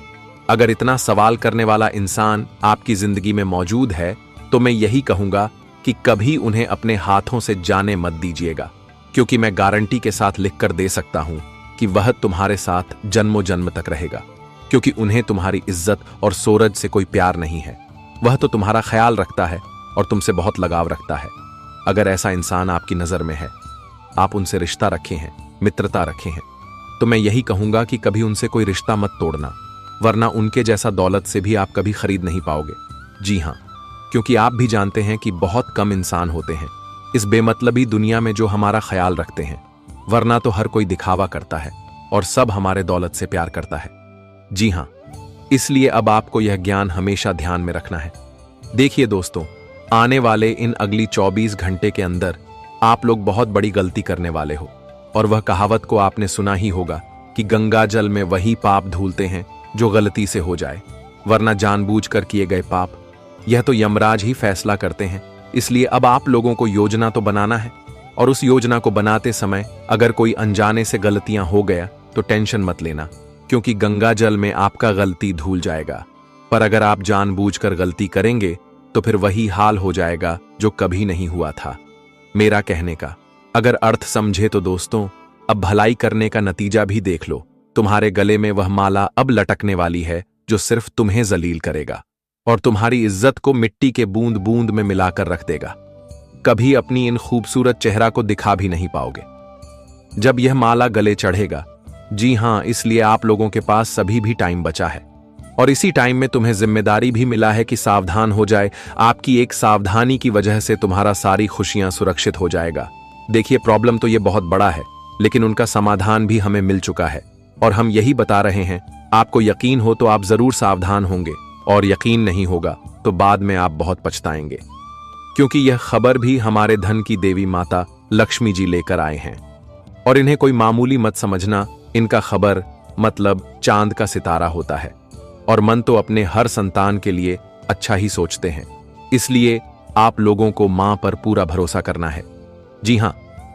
अगर इतना सवाल करने वाला इंसान आपकी जिंदगी में मौजूद है तो मैं यही कहूंगा कि कभी उन्हें अपने हाथों से जाने मत दीजिएगा, क्योंकि मैं गारंटी के साथ लिखकर दे सकता हूं कि वह तुम्हारे साथ जन्मों जन्म तक रहेगा, क्योंकि उन्हें तुम्हारी इज्जत और सूरज से कोई प्यार नहीं है। वह तो तुम्हारा ख्याल रखता है और तुमसे बहुत लगाव रखता है। अगर ऐसा इंसान आपकी नजर में है, आप उनसे रिश्ता रखे हैं, मित्रता रखे हैं, तो मैं यही कहूंगा कि कभी उनसे कोई रिश्ता मत तोड़ना, वरना उनके जैसा दौलत से भी आप कभी खरीद नहीं पाओगे। जी हां, क्योंकि आप भी जानते हैं कि बहुत कम इंसान होते हैं इस बेमतलबी दुनिया में जो हमारा ख्याल रखते हैं, वरना तो हर कोई दिखावा करता है और सब हमारे दौलत से प्यार करता है। जी हां, इसलिए अब आपको यह ज्ञान हमेशा ध्यान में रखना है। देखिए दोस्तों, आने वाले इन अगली 24 घंटे के अंदर आप लोग बहुत बड़ी गलती करने वाले हो, और वह कहावत को आपने सुना ही होगा कि गंगा जल में वही पाप धुलते हैं जो गलती से हो जाए, वरना जानबूझकर किए गए पाप, यह तो यमराज ही फैसला करते हैं। इसलिए अब आप लोगों को योजना तो बनाना है, और उस योजना को बनाते समय अगर कोई अनजाने से गलतियां हो गया तो टेंशन मत लेना, क्योंकि गंगा जल में आपका गलती धुल जाएगा। पर अगर आप जानबूझकर गलती करेंगे तो फिर वही हाल हो जाएगा जो कभी नहीं हुआ था। मेरा कहने का अगर अर्थ समझे तो दोस्तों, अब भलाई करने का नतीजा भी देख लो। तुम्हारे गले में वह माला अब लटकने वाली है जो सिर्फ तुम्हें जलील करेगा और तुम्हारी इज्जत को मिट्टी के बूंद बूंद में मिलाकर रख देगा। कभी अपनी इन खूबसूरत चेहरा को दिखा भी नहीं पाओगे जब यह माला गले चढ़ेगा। जी हां, इसलिए आप लोगों के पास सभी भी टाइम बचा है, और इसी टाइम में तुम्हें जिम्मेदारी भी मिला है कि सावधान हो जाए। आपकी एक सावधानी की वजह से तुम्हारा सारी खुशियां सुरक्षित हो जाएगा। देखिए, प्रॉब्लम तो ये बहुत बड़ा है, लेकिन उनका समाधान भी हमें मिल चुका है, और हम यही बता रहे हैं। आपको यकीन हो तो आप जरूर सावधान होंगे, और यकीन नहीं होगा तो बाद में आप बहुत पछताएंगे, क्योंकि यह खबर भी हमारे धन की देवी माता लक्ष्मी जी लेकर आए हैं। और इन्हें कोई मामूली मत समझना, इनका खबर मतलब चांद का सितारा होता है, और मन तो अपने हर संतान के लिए अच्छा ही सोचते हैं। इसलिए आप लोगों को मां पर पूरा भरोसा करना है। जी हां,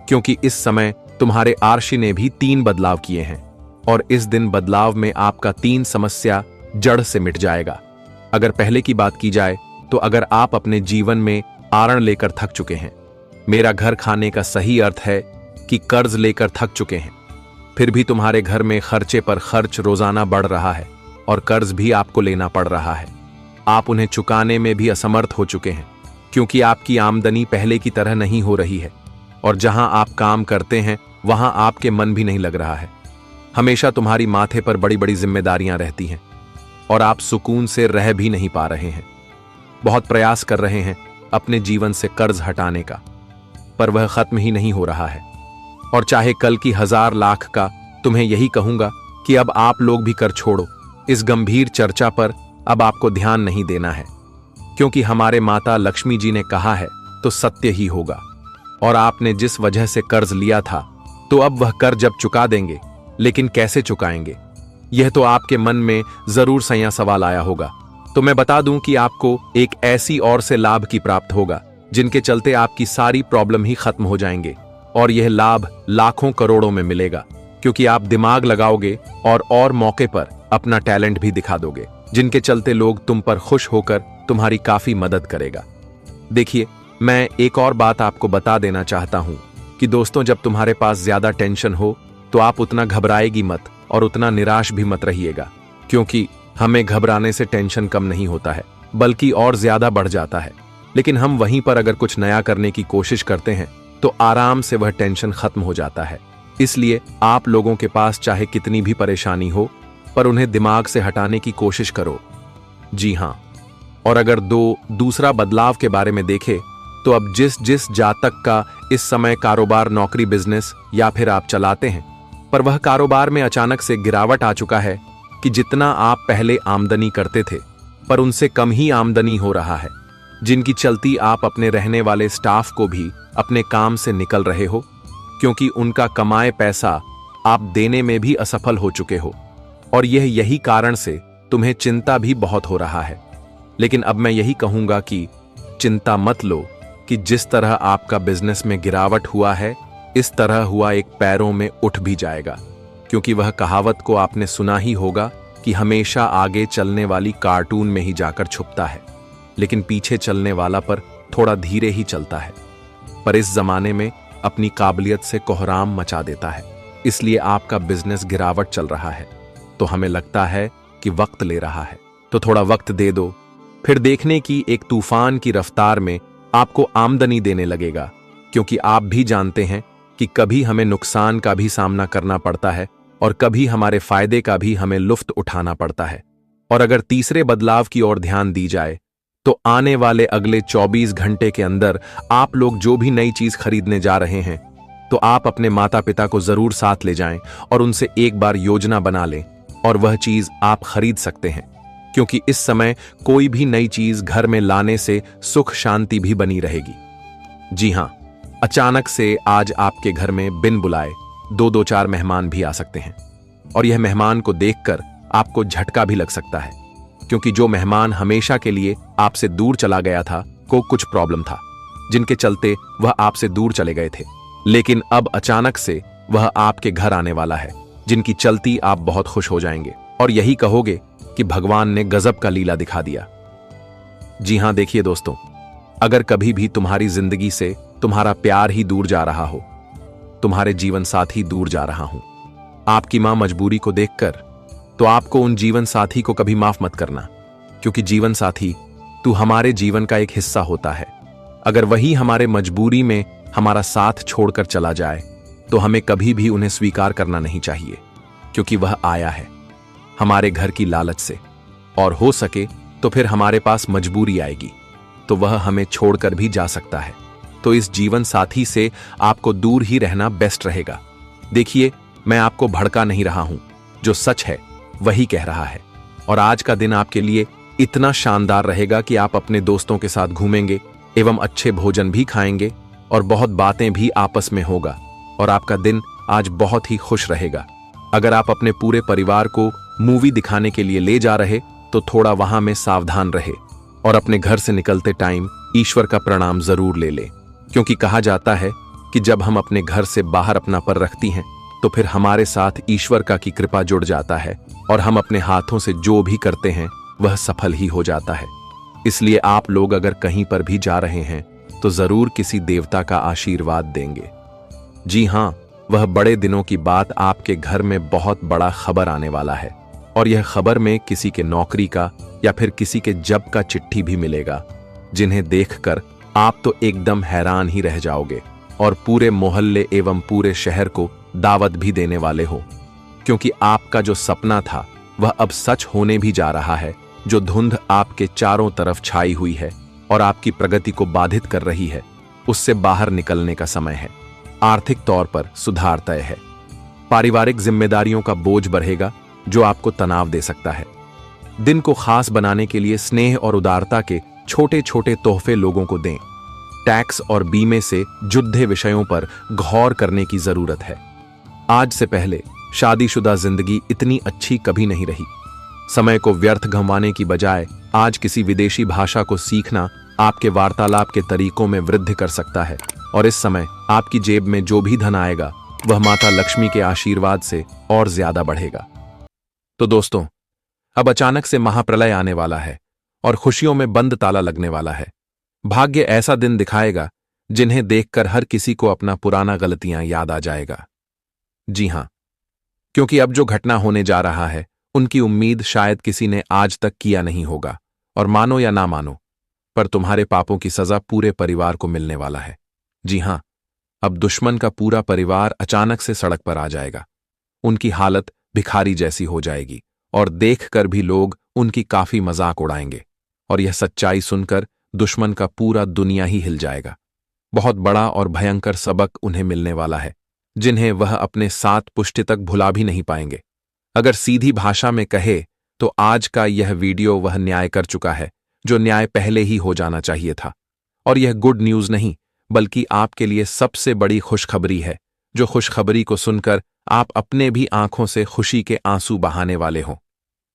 क्योंकि इस समय तुम्हारे आर्षि ने भी 3 बदलाव किए हैं, और इस दिन बदलाव में आपका 3 समस्या जड़ से मिट जाएगा। अगर पहले की बात की जाए तो अगर आप अपने जीवन में आरण लेकर थक चुके हैं, मेरा घर खाने का सही अर्थ है कि कर्ज लेकर थक चुके हैं, फिर भी तुम्हारे घर में खर्चे पर खर्च रोजाना बढ़ रहा है और कर्ज भी आपको लेना पड़ रहा है, आप उन्हें चुकाने में भी असमर्थ हो चुके हैं, क्योंकि आपकी आमदनी पहले की तरह नहीं हो रही है, और जहां आप काम करते हैं वहां आपके मन भी नहीं लग रहा है। हमेशा तुम्हारी माथे पर बड़ी बड़ी जिम्मेदारियां रहती हैं, और आप सुकून से रह भी नहीं पा रहे हैं। बहुत प्रयास कर रहे हैं अपने जीवन से कर्ज हटाने का, पर वह खत्म ही नहीं हो रहा है। और चाहे कल की 1000 लाख का, तुम्हें यही कहूंगा कि अब आप लोग भी कर छोड़ो। इस गंभीर चर्चा पर अब आपको ध्यान नहीं देना है, क्योंकि हमारे माता लक्ष्मी जी ने कहा है तो सत्य ही होगा। और आपने जिस वजह से कर्ज लिया था, तो अब वह कर्ज जब चुका देंगे, लेकिन कैसे चुकाएंगे, यह तो आपके मन में जरूर सया सवाल आया होगा। तो मैं बता दूं कि आपको एक ऐसी और से लाभ की प्राप्त होगा जिनके चलते आपकी सारी प्रॉब्लम ही खत्म हो जाएंगे, और यह लाभ लाखों करोड़ों में मिलेगा, क्योंकि आप दिमाग लगाओगे और मौके पर अपना टैलेंट भी दिखा दोगे, जिनके चलते लोग तुम पर खुश होकर तुम्हारी काफी मदद करेगा। देखिए, मैं एक और बात आपको बता देना चाहता हूं कि दोस्तों, जब तुम्हारे पास ज्यादा टेंशन हो तो आप उतना घबराएगी मत और उतना निराश भी मत रहिएगा, क्योंकि हमें घबराने से टेंशन कम नहीं होता है, बल्कि और ज्यादा बढ़ जाता है। लेकिन हम वहीं पर अगर कुछ नया करने की कोशिश करते हैं तो आराम से वह टेंशन खत्म हो जाता है। इसलिए आप लोगों के पास चाहे कितनी भी परेशानी हो, पर उन्हें दिमाग से हटाने की कोशिश करो। जी हां, और अगर दूसरा बदलाव के बारे में देखें तो अब जिस जिस जातक का इस समय कारोबार, नौकरी, बिजनेस या फिर आप चलाते हैं, पर वह कारोबार में अचानक से गिरावट आ चुका है कि जितना आप पहले आमदनी करते थे पर उनसे कम ही आमदनी हो रहा है, जिनकी चलती आप अपने रहने वाले स्टाफ को भी अपने काम से निकल रहे हो क्योंकि उनका कमाए पैसा आप देने में भी असफल हो चुके हो, और यही कारण से तुम्हें चिंता भी बहुत हो रहा है। लेकिन अब मैं यही कहूंगा कि चिंता मत लो कि जिस तरह आपका बिजनेस में गिरावट हुआ है, इस तरह हुआ एक पैरों में उठ भी जाएगा, क्योंकि वह कहावत को आपने सुना ही होगा कि हमेशा आगे चलने वाली कार्टून में ही जाकर छुपता है, लेकिन पीछे चलने वाला पर थोड़ा धीरे ही चलता है। पर इस जमाने में अपनी काबिलियत से कोहराम मचा देता है, इसलिए आपका बिजनेस गिरावट चल रहा है तो हमें लगता है कि वक्त ले रहा है, तो थोड़ा वक्त दे दो, फिर देखने की एक तूफान की रफ्तार में आपको आमदनी देने लगेगा। क्योंकि आप भी जानते हैं कि कभी हमें नुकसान का भी सामना करना पड़ता है और कभी हमारे फायदे का भी हमें लुफ्त उठाना पड़ता है। और अगर तीसरे बदलाव की ओर ध्यान दी जाए तो आने वाले अगले 24 घंटे के अंदर आप लोग जो भी नई चीज खरीदने जा रहे हैं, तो आप अपने माता पिता को जरूर साथ ले जाएं और उनसे एक बार योजना बना लें और वह चीज आप खरीद सकते हैं। क्योंकि इस समय कोई भी नई चीज घर में लाने से सुख शांति भी बनी रहेगी। जी हां, अचानक से आज आपके घर में बिन बुलाए 2-4 मेहमान भी आ सकते हैं, और यह मेहमान को देखकर आपको झटका भी लग सकता है, क्योंकि जो मेहमान हमेशा के लिए आपसे दूर चला गया था, को कुछ प्रॉब्लम था जिनके चलते वह आपसे दूर चले गए थे, लेकिन अब अचानक से वह आपके घर आने वाला है, जिनकी चलती आप बहुत खुश हो जाएंगे और यही कहोगे कि भगवान ने गजब का लीला दिखा दिया। जी हां, देखिए दोस्तों, अगर कभी भी तुम्हारी जिंदगी से तुम्हारा प्यार ही दूर जा रहा हो, तुम्हारे जीवन साथी दूर जा रहा हूं, आपकी मां मजबूरी को देखकर, तो आपको उन जीवन साथी को कभी माफ मत करना, क्योंकि जीवन साथी तू हमारे जीवन का एक हिस्सा होता है। अगर वही हमारे मजबूरी में हमारा साथ छोड़कर चला जाए तो हमें कभी भी उन्हें स्वीकार करना नहीं चाहिए, क्योंकि वह आया है हमारे घर की लालच से, और हो सके तो फिर हमारे पास मजबूरी आएगी तो वह हमें छोड़कर भी जा सकता है। तो इस जीवन साथी से आपको दूर ही रहना बेस्ट रहेगा। देखिए, मैं आपको भड़का नहीं रहा हूं, जो सच है वही कह रहा है। और आज का दिन आपके लिए इतना शानदार रहेगा कि आप अपने दोस्तों के साथ घूमेंगे एवं अच्छे भोजन भी खाएंगे और बहुत बातें भी आपस में होगा, और आपका दिन आज बहुत ही खुश रहेगा। अगर आप अपने पूरे परिवार को मूवी दिखाने के लिए ले जा रहे तो थोड़ा वहां में सावधान रहे और अपने घर से निकलते टाइम ईश्वर का प्रणाम जरूर ले ले, क्योंकि कहा जाता है कि जब हम अपने घर से बाहर अपना पर रखती हैं तो फिर हमारे साथ ईश्वर का की कृपा जुड़ जाता है और हम अपने हाथों से जो भी करते हैं वह सफल ही हो जाता है। इसलिए आप लोग अगर कहीं पर भी जा रहे हैं तो जरूर किसी देवता का आशीर्वाद देंगे। जी हां, वह बड़े दिनों की बात, आपके घर में बहुत बड़ा खबर आने वाला है, और यह खबर में किसी के नौकरी का या फिर किसी के जब का चिट्ठी भी मिलेगा, जिन्हें देखकर आप तो एकदम हैरान ही रह जाओगे और पूरे मोहल्ले एवं पूरे शहर को दावत भी देने वाले हो, क्योंकि आपका जो सपना था वह अब सच होने भी जा रहा है। जो धुंध आपके चारों तरफ छाई हुई है और आपकी प्रगति को बाधित कर रही है, उससे बाहर निकलने का समय है। आर्थिक तौर पर सुधार तय है। पारिवारिक जिम्मेदारियों का बोझ बढ़ेगा जो आपको तनाव दे सकता है। दिन को खास बनाने के लिए स्नेह और उदारता के छोटे छोटे तोहफे लोगों को दें। टैक्स और बीमे से जुड़े विषयों पर गौर करने की जरूरत है। आज से पहले शादीशुदा जिंदगी इतनी अच्छी कभी नहीं रही। समय को व्यर्थ गंवाने की बजाय आज किसी विदेशी भाषा को सीखना आपके वार्तालाप के तरीकों में वृद्धि कर सकता है, और इस समय आपकी जेब में जो भी धन आएगा वह माता लक्ष्मी के आशीर्वाद से और ज्यादा बढ़ेगा। तो दोस्तों, अब अचानक से महाप्रलय आने वाला है और खुशियों में बंद ताला लगने वाला है। भाग्य ऐसा दिन दिखाएगा जिन्हें देखकर हर किसी को अपना पुराना गलतियां याद आ जाएगा। जी हां, क्योंकि अब जो घटना होने जा रहा है उनकी उम्मीद शायद किसी ने आज तक किया नहीं होगा, और मानो या ना मानो, पर तुम्हारे पापों की सजा पूरे परिवार को मिलने वाला है। जी हां, अब दुश्मन का पूरा परिवार अचानक से सड़क पर आ जाएगा। उनकी हालत भिखारी जैसी हो जाएगी और देखकर भी लोग उनकी काफी मजाक उड़ाएंगे, और यह सच्चाई सुनकर दुश्मन का पूरा दुनिया ही हिल जाएगा। बहुत बड़ा और भयंकर सबक उन्हें मिलने वाला है, जिन्हें वह अपने 7 पुष्टि तक भुला भी नहीं पाएंगे। अगर सीधी भाषा में कहे तो आज का यह वीडियो वह न्याय कर चुका है जो न्याय पहले ही हो जाना चाहिए था। और यह गुड न्यूज नहीं, बल्कि आपके लिए सबसे बड़ी खुशखबरी है, जो खुशखबरी को सुनकर आप अपने भी आंखों से खुशी के आंसू बहाने वाले हों।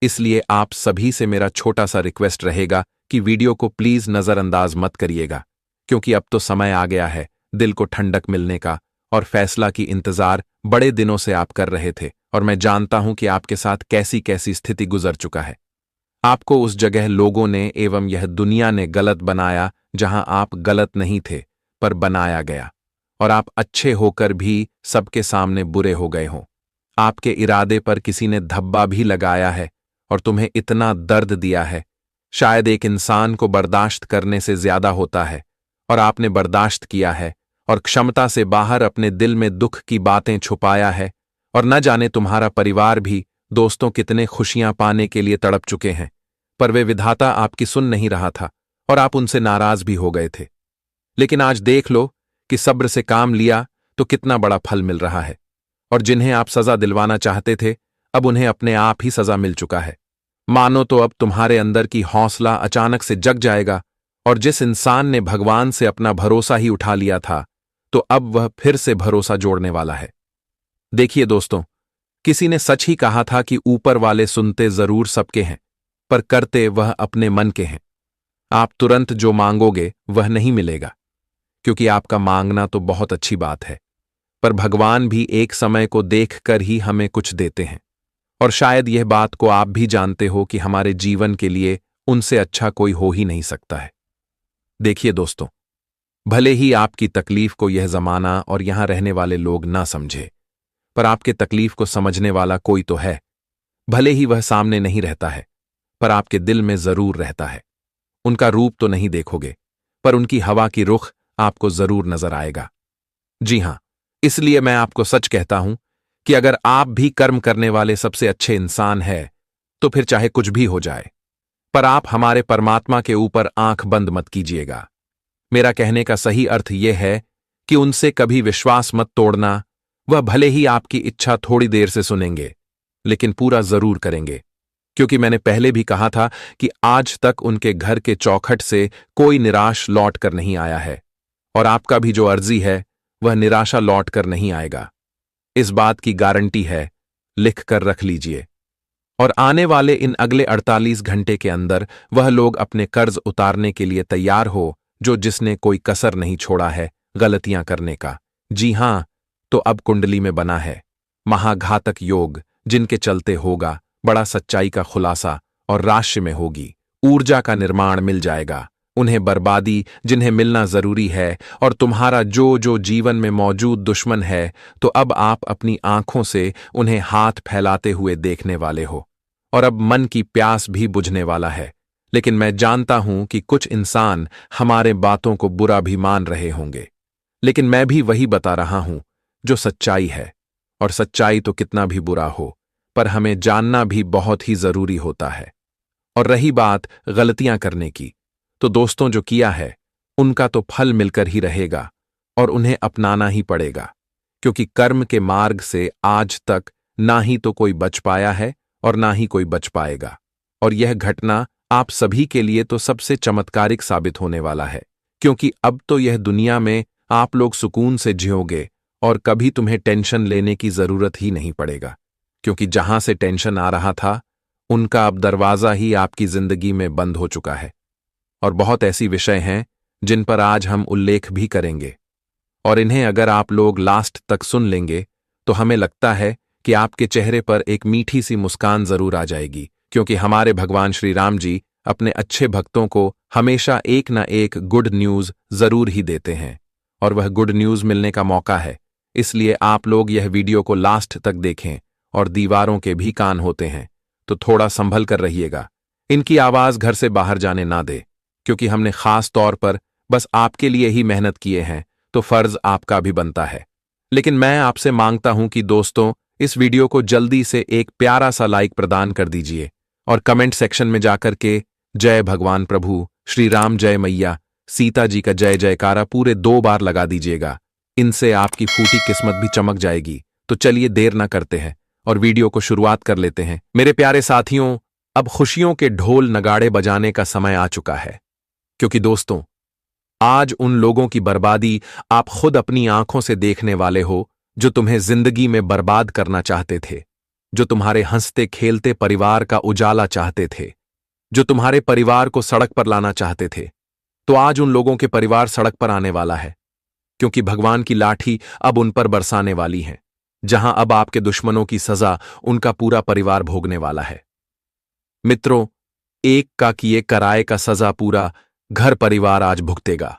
इसलिए आप सभी से मेरा छोटा सा रिक्वेस्ट रहेगा कि वीडियो को प्लीज नजरअंदाज मत करिएगा, क्योंकि अब तो समय आ गया है दिल को ठंडक मिलने का, और फैसला की इंतजार बड़े दिनों से आप कर रहे थे, और मैं जानता हूं कि आपके साथ कैसी कैसी स्थिति गुजर चुका है। आपको उस जगह लोगों ने एवं यह दुनिया ने गलत बनाया जहां आप गलत नहीं थे, पर बनाया गया, और आप अच्छे होकर भी सबके सामने बुरे हो गए हों। आपके इरादे पर किसी ने धब्बा भी लगाया है और तुम्हें इतना दर्द दिया है, शायद एक इंसान को बर्दाश्त करने से ज्यादा होता है, और आपने बर्दाश्त किया है और क्षमता से बाहर अपने दिल में दुख की बातें छुपाया है। और न जाने तुम्हारा परिवार भी, दोस्तों कितने खुशियां पाने के लिए तड़प चुके हैं, पर वे विधाता आपकी सुन नहीं रहा था और आप उनसे नाराज भी हो गए थे। लेकिन आज देख लो कि सब्र से काम लिया तो कितना बड़ा फल मिल रहा है, और जिन्हें आप सजा दिलवाना चाहते थे, अब उन्हें अपने आप ही सजा मिल चुका है। मानो तो अब तुम्हारे अंदर की हौसला अचानक से जग जाएगा, और जिस इंसान ने भगवान से अपना भरोसा ही उठा लिया था, तो अब वह फिर से भरोसा जोड़ने वाला है। देखिए दोस्तों, किसी ने सच ही कहा था कि ऊपर वाले सुनते जरूर सबके हैं, पर करते वह अपने मन के हैं। आप तुरंत जो मांगोगे वह नहीं मिलेगा, क्योंकि आपका मांगना तो बहुत अच्छी बात है, पर भगवान भी एक समय को देखकर ही हमें कुछ देते हैं। और शायद यह बात को आप भी जानते हो कि हमारे जीवन के लिए उनसे अच्छा कोई हो ही नहीं सकता है। देखिए दोस्तों, भले ही आपकी तकलीफ को यह जमाना और यहां रहने वाले लोग ना समझे, पर आपके तकलीफ को समझने वाला कोई तो है। भले ही वह सामने नहीं रहता है, पर आपके दिल में जरूर रहता है। उनका रूप तो नहीं देखोगे, पर उनकी हवा की रुख आपको जरूर नजर आएगा। जी हां, इसलिए मैं आपको सच कहता हूं कि अगर आप भी कर्म करने वाले सबसे अच्छे इंसान हैं, तो फिर चाहे कुछ भी हो जाए, पर आप हमारे परमात्मा के ऊपर आंख बंद मत कीजिएगा। मेरा कहने का सही अर्थ यह है कि उनसे कभी विश्वास मत तोड़ना। वह भले ही आपकी इच्छा थोड़ी देर से सुनेंगे, लेकिन पूरा जरूर करेंगे, क्योंकि मैंने पहले भी कहा था कि आज तक उनके घर के चौखट से कोई निराश लौट कर नहीं आया है, और आपका भी जो अर्जी है वह निराशा लौट कर नहीं आएगा। इस बात की गारंटी है, लिख कर रख लीजिए। और आने वाले इन अगले 48 घंटे के अंदर वह लोग अपने कर्ज उतारने के लिए तैयार हो, जो जिसने कोई कसर नहीं छोड़ा है गलतियां करने का। जी हां, तो अब कुंडली में बना है महाघातक योग, जिनके चलते होगा बड़ा सच्चाई का खुलासा, और राशि में होगी ऊर्जा का निर्माण मिल जाएगा। उन्हें बर्बादी जिन्हें मिलना जरूरी है, और तुम्हारा जो जो जीवन में मौजूद दुश्मन है, तो अब आप अपनी आंखों से उन्हें हाथ फैलाते हुए देखने वाले हो, और अब मन की प्यास भी बुझने वाला है। लेकिन मैं जानता हूं कि कुछ इंसान हमारे बातों को बुरा भी मान रहे होंगे, लेकिन मैं भी वही बता रहा हूं जो सच्चाई है, और सच्चाई तो कितना भी बुरा हो, पर हमें जानना भी बहुत ही जरूरी होता है। और रही बात गलतियां करने की, तो दोस्तों जो किया है उनका तो फल मिलकर ही रहेगा, और उन्हें अपनाना ही पड़ेगा, क्योंकि कर्म के मार्ग से आज तक ना ही तो कोई बच पाया है और ना ही कोई बच पाएगा। और यह घटना आप सभी के लिए तो सबसे चमत्कारिक साबित होने वाला है, क्योंकि अब तो यह दुनिया में आप लोग सुकून से जियोगे, और कभी तुम्हें टेंशन लेने की जरूरत ही नहीं पड़ेगा, क्योंकि जहां से टेंशन आ रहा था उनका अब दरवाजा ही आपकी जिंदगी में बंद हो चुका है। और बहुत ऐसी विषय हैं जिन पर आज हम उल्लेख भी करेंगे, और इन्हें अगर आप लोग लास्ट तक सुन लेंगे तो हमें लगता है कि आपके चेहरे पर एक मीठी सी मुस्कान जरूर आ जाएगी, क्योंकि हमारे भगवान श्री राम जी अपने अच्छे भक्तों को हमेशा एक ना एक गुड न्यूज जरूर ही देते हैं, और वह गुड न्यूज मिलने का मौका है। इसलिए आप लोग यह वीडियो को लास्ट तक देखें, और दीवारों के भी कान होते हैं तो थोड़ा संभल कर रहिएगा। इनकी आवाज घर से बाहर जाने ना दे, क्योंकि हमने खास तौर पर बस आपके लिए ही मेहनत किए हैं, तो फर्ज आपका भी बनता है। लेकिन मैं आपसे मांगता हूं कि दोस्तों, इस वीडियो को जल्दी से एक प्यारा सा लाइक प्रदान कर दीजिए, और कमेंट सेक्शन में जाकर के जय भगवान प्रभु श्री राम जय मैया सीता जी का जय जयकारा पूरे 2 बार लगा दीजिएगा। इनसे आपकी फूटी किस्मत भी चमक जाएगी। तो चलिए देर ना करते हैं और वीडियो को शुरुआत कर लेते हैं। मेरे प्यारे साथियों, अब खुशियों के ढोल नगाड़े बजाने का समय आ चुका है, क्योंकि दोस्तों आज उन लोगों की बर्बादी आप खुद अपनी आंखों से देखने वाले हो जो तुम्हें जिंदगी में बर्बाद करना चाहते थे, जो तुम्हारे हंसते खेलते परिवार का उजाला चाहते थे, जो तुम्हारे परिवार को सड़क पर लाना चाहते थे। तो आज उन लोगों के परिवार सड़क पर आने वाला है, क्योंकि भगवान की लाठी अब उन पर बरसाने वाली है, जहां अब आपके दुश्मनों की सजा उनका पूरा परिवार भोगने वाला है। मित्रों, एक का किए कराए का सजा पूरा घर परिवार आज भुगतेगा।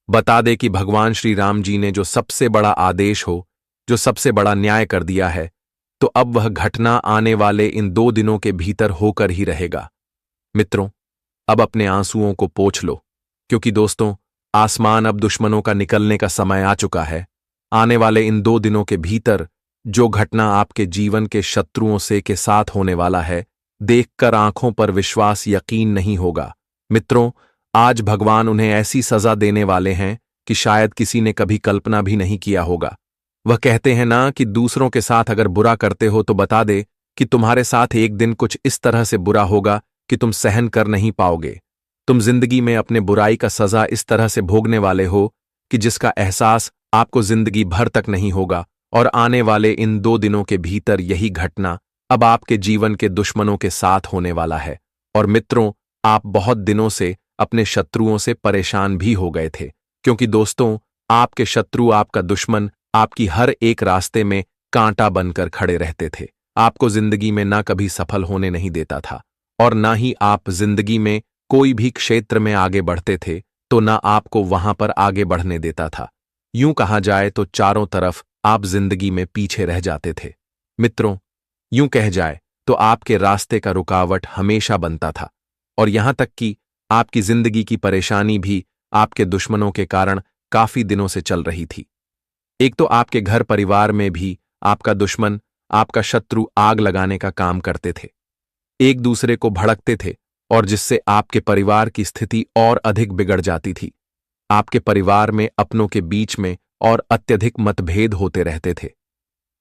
बता दे कि भगवान श्री राम जी ने जो सबसे बड़ा आदेश हो, जो सबसे बड़ा न्याय कर दिया है, तो अब वह घटना आने वाले इन 2 दिनों के भीतर होकर ही रहेगा। मित्रों, अब अपने आंसुओं को पोंछ लो, क्योंकि दोस्तों आसमान अब दुश्मनों का निकलने का समय आ चुका है। आने वाले इन 2 दिनों के भीतर जो घटना आपके जीवन के शत्रुओं से के साथ होने वाला है, देखकर आंखों पर विश्वास यकीन नहीं होगा। मित्रों, आज भगवान उन्हें ऐसी सजा देने वाले हैं कि शायद किसी ने कभी कल्पना भी नहीं किया होगा। वह कहते हैं ना कि दूसरों के साथ अगर बुरा करते हो तो बता दे कि तुम्हारे साथ एक दिन कुछ इस तरह से बुरा होगा कि तुम सहन कर नहीं पाओगे। तुम जिंदगी में अपने बुराई का सजा इस तरह से भोगने वाले हो कि जिसका एहसास आपको जिंदगी भर तक नहीं होगा। और आने वाले इन 2 दिनों के भीतर यही घटना अब आपके जीवन के दुश्मनों के साथ होने वाला है। और मित्रों, आप बहुत दिनों से अपने शत्रुओं से परेशान भी हो गए थे, क्योंकि दोस्तों आपके शत्रु, आपका दुश्मन आपकी हर एक रास्ते में कांटा बनकर खड़े रहते थे। आपको जिंदगी में ना कभी सफल होने नहीं देता था, और ना ही आप जिंदगी में कोई भी क्षेत्र में आगे बढ़ते थे तो ना आपको वहां पर आगे बढ़ने देता था। यूं कहा जाए तो चारों तरफ आप जिंदगी में पीछे रह जाते थे। मित्रों, यूं कह जाए तो आपके रास्ते का रुकावट हमेशा बनता था, और यहां तक कि आपकी जिंदगी की परेशानी भी आपके दुश्मनों के कारण काफी दिनों से चल रही थी। एक तो आपके घर परिवार में भी आपका दुश्मन, आपका शत्रु आग लगाने का काम करते थे, एक दूसरे को भड़कते थे, और जिससे आपके परिवार की स्थिति और अधिक बिगड़ जाती थी। आपके परिवार में अपनों के बीच में और अत्यधिक मतभेद होते रहते थे।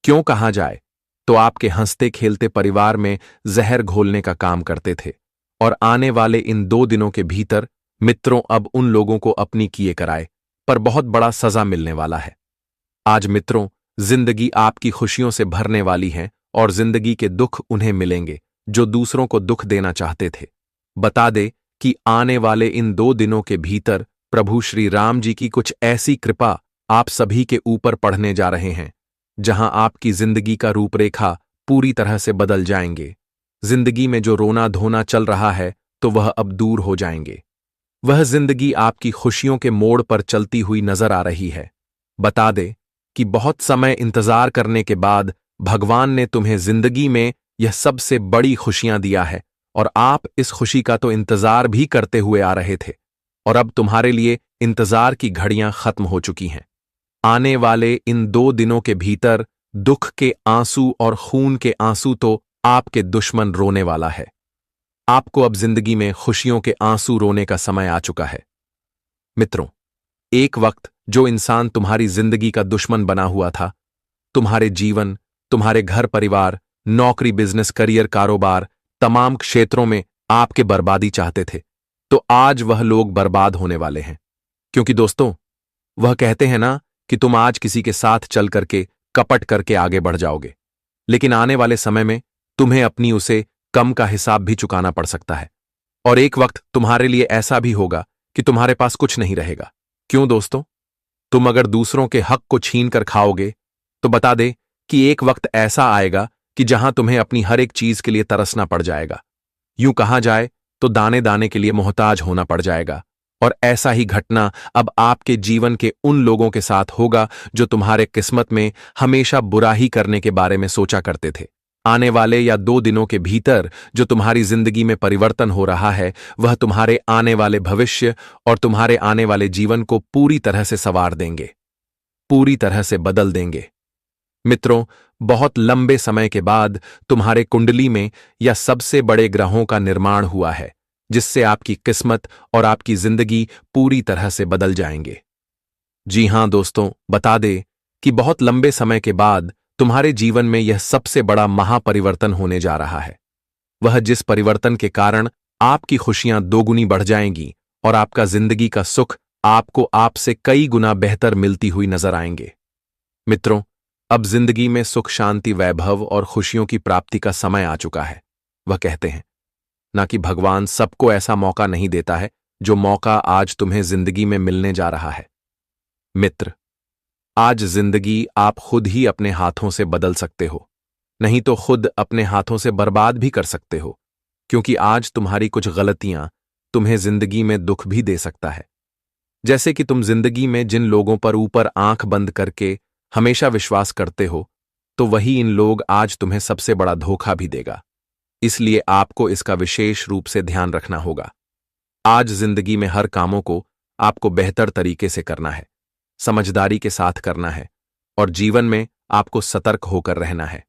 क्यों कहा जाए तो आपके हंसते खेलते परिवार में जहर घोलने का काम करते थे। और आने वाले इन 2 दिनों के भीतर मित्रों अब उन लोगों को अपनी किए कराए पर बहुत बड़ा सजा मिलने वाला है। आज मित्रों, जिंदगी आपकी खुशियों से भरने वाली है, और जिंदगी के दुख उन्हें मिलेंगे जो दूसरों को दुख देना चाहते थे। बता दे कि आने वाले इन 2 दिनों के भीतर प्रभु श्री राम जी की कुछ ऐसी कृपा आप सभी के ऊपर पढ़ने जा रहे हैं, जहां आपकी जिंदगी का रूपरेखा पूरी तरह से बदल जाएंगे। जिंदगी में जो रोना धोना चल रहा है तो वह अब दूर हो जाएंगे। वह जिंदगी आपकी खुशियों के मोड़ पर चलती हुई नजर आ रही है। बता दे कि बहुत समय इंतजार करने के बाद भगवान ने तुम्हें जिंदगी में यह सबसे बड़ी खुशियां दिया है, और आप इस खुशी का तो इंतजार भी करते हुए आ रहे थे, और अब तुम्हारे लिए इंतजार की घड़ियां खत्म हो चुकी हैं। आने वाले इन 2 दिनों के भीतर दुख के आंसू और खून के आंसू तो आपके दुश्मन रोने वाला है। आपको अब जिंदगी में खुशियों के आंसू रोने का समय आ चुका है। मित्रों, एक वक्त जो इंसान तुम्हारी जिंदगी का दुश्मन बना हुआ था, तुम्हारे जीवन, तुम्हारे घर परिवार, नौकरी, बिजनेस, करियर, कारोबार, तमाम क्षेत्रों में आपके बर्बादी चाहते थे, तो आज वह लोग बर्बाद होने वाले हैं। क्योंकि दोस्तों, वह कहते हैं ना कि तुम आज किसी के साथ चल करके कपट करके आगे बढ़ जाओगे, लेकिन आने वाले समय में तुम्हें अपनी उसे कम का हिसाब भी चुकाना पड़ सकता है। और एक वक्त तुम्हारे लिए ऐसा भी होगा कि तुम्हारे पास कुछ नहीं रहेगा। क्यों दोस्तों? तुम अगर दूसरों के हक को छीन कर खाओगे तो बता दे कि एक वक्त ऐसा आएगा कि जहां तुम्हें अपनी हर एक चीज के लिए तरसना पड़ जाएगा। यूं कहा जाए तो दाने दाने के लिए मोहताज होना पड़ जाएगा। और ऐसा ही घटना अब आपके जीवन के उन लोगों के साथ होगा जो तुम्हारे किस्मत में हमेशा बुरा ही करने के बारे में सोचा करते थे। आने वाले या 2 दिनों के भीतर जो तुम्हारी जिंदगी में परिवर्तन हो रहा है, वह तुम्हारे आने वाले भविष्य और तुम्हारे आने वाले जीवन को पूरी तरह से संवार देंगे, पूरी तरह से बदल देंगे। मित्रों, बहुत लंबे समय के बाद तुम्हारे कुंडली में या सबसे बड़े ग्रहों का निर्माण हुआ है, जिससे आपकी किस्मत और आपकी जिंदगी पूरी तरह से बदल जाएंगे। जी हां दोस्तों, बता दे कि बहुत लंबे समय के बाद तुम्हारे जीवन में यह सबसे बड़ा महापरिवर्तन होने जा रहा है। वह जिस परिवर्तन के कारण आपकी खुशियां दोगुनी बढ़ जाएंगी और आपका जिंदगी का सुख आपको आपसे कई गुना बेहतर मिलती हुई नजर आएंगे। मित्रों, अब जिंदगी में सुख, शांति, वैभव और खुशियों की प्राप्ति का समय आ चुका है। वह कहते हैं ना कि भगवान सबको ऐसा मौका नहीं देता है जो मौका आज तुम्हें जिंदगी में मिलने जा रहा है। मित्र, आज जिंदगी आप खुद ही अपने हाथों से बदल सकते हो, नहीं तो खुद अपने हाथों से बर्बाद भी कर सकते हो, क्योंकि आज तुम्हारी कुछ गलतियां तुम्हें जिंदगी में दुख भी दे सकता है। जैसे कि तुम जिंदगी में जिन लोगों पर ऊपर आंख बंद करके हमेशा विश्वास करते हो, तो वही इन लोग आज तुम्हें सबसे बड़ा धोखा भी देगा। इसलिए आपको इसका विशेष रूप से ध्यान रखना होगा। आज जिंदगी में हर कामों को आपको बेहतर तरीके से करना है, समझदारी के साथ करना है और जीवन में आपको सतर्क होकर रहना है।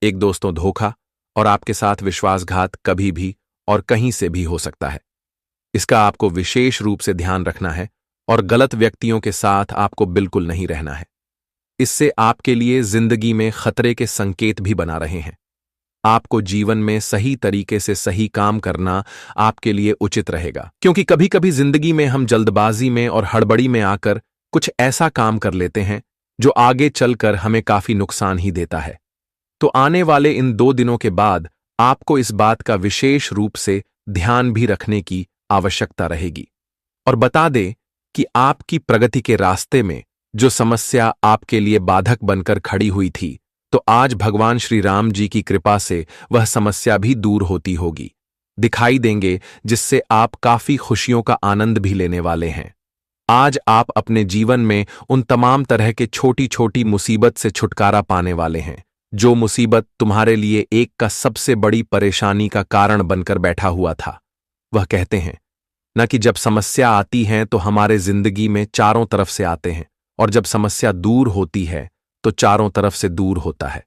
एक दोस्तों, धोखा और आपके साथ विश्वासघात कभी भी और कहीं से भी हो सकता है। इसका आपको विशेष रूप से ध्यान रखना है और गलत व्यक्तियों के साथ आपको बिल्कुल नहीं रहना है। इससे आपके लिए जिंदगी में खतरे के संकेत भी बना रहे हैं। आपको जीवन में सही तरीके से सही काम करना आपके लिए उचित रहेगा, क्योंकि कभी कभी जिंदगी में हम जल्दबाजी में और हड़बड़ी में आकर कुछ ऐसा काम कर लेते हैं जो आगे चलकर हमें काफी नुकसान ही देता है। तो आने वाले इन 2 दिनों के बाद आपको इस बात का विशेष रूप से ध्यान भी रखने की आवश्यकता रहेगी। और बता दे कि आपकी प्रगति के रास्ते में जो समस्या आपके लिए बाधक बनकर खड़ी हुई थी, तो आज भगवान श्री राम जी की कृपा से वह समस्या भी दूर होती होगी, दिखाई देंगे, जिससे आप काफी खुशियों का आनंद भी लेने वाले हैं। आज आप अपने जीवन में उन तमाम तरह के छोटी छोटी मुसीबत से छुटकारा पाने वाले हैं, जो मुसीबत तुम्हारे लिए एक का सबसे बड़ी परेशानी का कारण बनकर बैठा हुआ था। वह कहते हैं न कि जब समस्या आती है तो हमारे जिंदगी में चारों तरफ से आते हैं, और जब समस्या दूर होती है तो चारों तरफ से दूर होता है।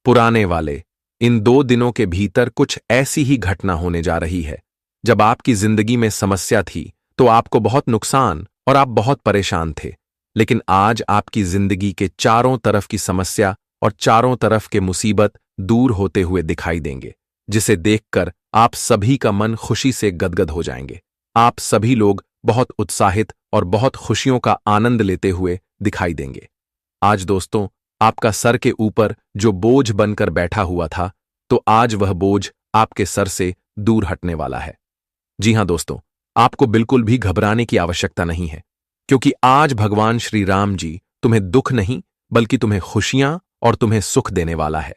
पुराने वाले इन 2 दिनों के भीतर कुछ ऐसी ही घटना होने जा रही है। जब आपकी जिंदगी में समस्या थी तो आपको बहुत नुकसान और आप बहुत परेशान थे, लेकिन आज आपकी जिंदगी के चारों तरफ की समस्या और चारों तरफ के मुसीबत दूर होते हुए दिखाई देंगे, जिसे देखकर आप सभी का मन खुशी से गदगद हो जाएंगे। आप सभी लोग बहुत उत्साहित और बहुत खुशियों का आनंद लेते हुए दिखाई देंगे। आज दोस्तों, आपका सर के ऊपर जो बोझ बनकर बैठा हुआ था, तो आज वह बोझ आपके सर से दूर हटने वाला है। जी हां दोस्तों, आपको बिल्कुल भी घबराने की आवश्यकता नहीं है, क्योंकि आज भगवान श्री राम जी तुम्हें दुख नहीं बल्कि तुम्हें खुशियां और तुम्हें सुख देने वाला है।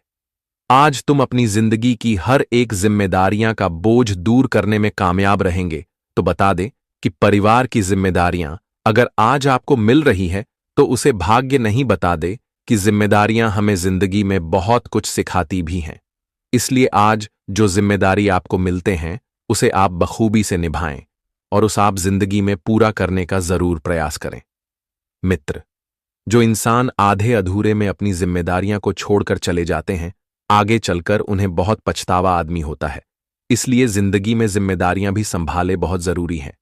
आज तुम अपनी जिंदगी की हर एक जिम्मेदारियां का बोझ दूर करने में कामयाब रहेंगे। तो बता दें कि परिवार की जिम्मेदारियां अगर आज आपको मिल रही है तो उसे भाग्य नहीं, बता दे कि जिम्मेदारियां हमें जिंदगी में बहुत कुछ सिखाती भी हैं। इसलिए आज जो जिम्मेदारी आपको मिलते हैं उसे आप बखूबी से निभाएं और उस आप जिंदगी में पूरा करने का जरूर प्रयास करें। मित्र, जो इंसान आधे अधूरे में अपनी जिम्मेदारियां को छोड़कर चले जाते हैं, आगे चलकर उन्हें बहुत पछतावा आदमी होता है। इसलिए जिंदगी में जिम्मेदारियां भी संभाले बहुत जरूरी हैं।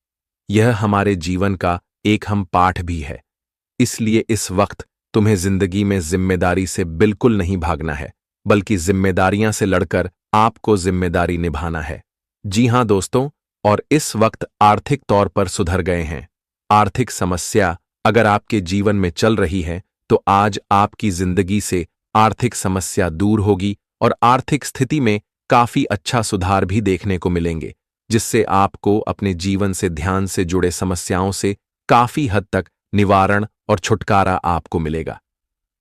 यह हमारे जीवन का एक अहम पाठ भी है। इसलिए इस वक्त तुम्हें जिंदगी में जिम्मेदारी से बिल्कुल नहीं भागना है, बल्कि जिम्मेदारियां से लड़कर आपको जिम्मेदारी निभाना है। जी हां दोस्तों, और इस वक्त आर्थिक तौर पर सुधर गए हैं। आर्थिक समस्या अगर आपके जीवन में चल रही है तो आज आपकी जिंदगी से आर्थिक समस्या दूर होगी और आर्थिक स्थिति में काफी अच्छा सुधार भी देखने को मिलेंगे, जिससे आपको अपने जीवन से ध्यान से जुड़े समस्याओं से काफी हद तक निवारण और छुटकारा आपको मिलेगा,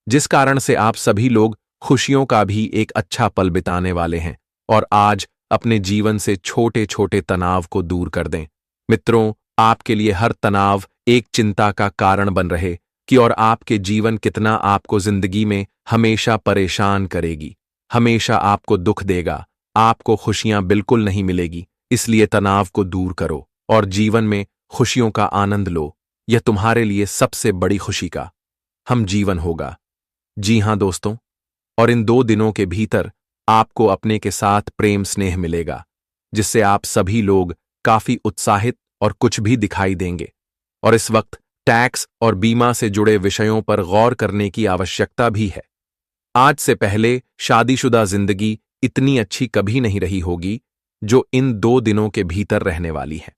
जिस कारण से आप सभी लोग खुशियों का भी एक अच्छा पल बिताने वाले हैं और आज अपने जीवन से छोटे छोटे तनाव को दूर कर दें। मित्रों, आपके लिए हर तनाव एक चिंता का कारण बन रहे कि और आपके जीवन कितना आपको जिंदगी में हमेशा परेशान करेगी, हमेशा आपको दुख देगा, आपको खुशियां बिल्कुल नहीं मिलेगी। इसलिए तनाव को दूर करो और जीवन में खुशियों का आनंद लो। यह तुम्हारे लिए सबसे बड़ी खुशी का हम जीवन होगा। जी हां दोस्तों, और इन 2 दिनों के भीतर आपको अपने के साथ प्रेम स्नेह मिलेगा, जिससे आप सभी लोग काफी उत्साहित और कुछ भी दिखाई देंगे। और इस वक्त टैक्स और बीमा से जुड़े विषयों पर गौर करने की आवश्यकता भी है। आज से पहले शादीशुदा जिंदगी इतनी अच्छी कभी नहीं रही होगी जो इन 2 दिनों के भीतर रहने वाली है।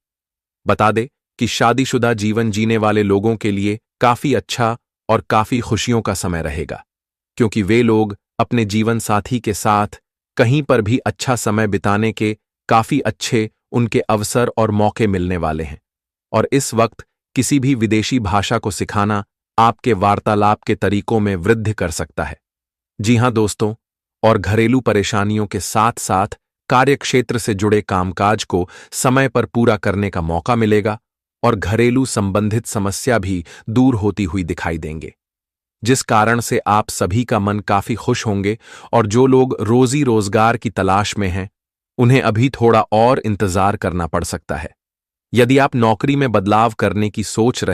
बता दे कि शादीशुदा जीवन जीने वाले लोगों के लिए काफी अच्छा और काफी खुशियों का समय रहेगा, क्योंकि वे लोग अपने जीवन साथी के साथ कहीं पर भी अच्छा समय बिताने के काफी अच्छे उनके अवसर और मौके मिलने वाले हैं। और इस वक्त किसी भी विदेशी भाषा को सिखाना आपके वार्तालाप के तरीकों में वृद्धि कर सकता है। जी हां दोस्तों, और घरेलू परेशानियों के साथ साथ कार्यक्षेत्र से जुड़े कामकाज को समय पर पूरा करने का मौका मिलेगा और घरेलू संबंधित समस्या भी दूर होती हुई दिखाई देंगे, जिस कारण से आप सभी का मन काफी खुश होंगे। और जो लोग रोजी रोजगार की तलाश में हैं, उन्हें अभी थोड़ा और इंतजार करना पड़ सकता है। यदि आप नौकरी में बदलाव करने की सोच रहे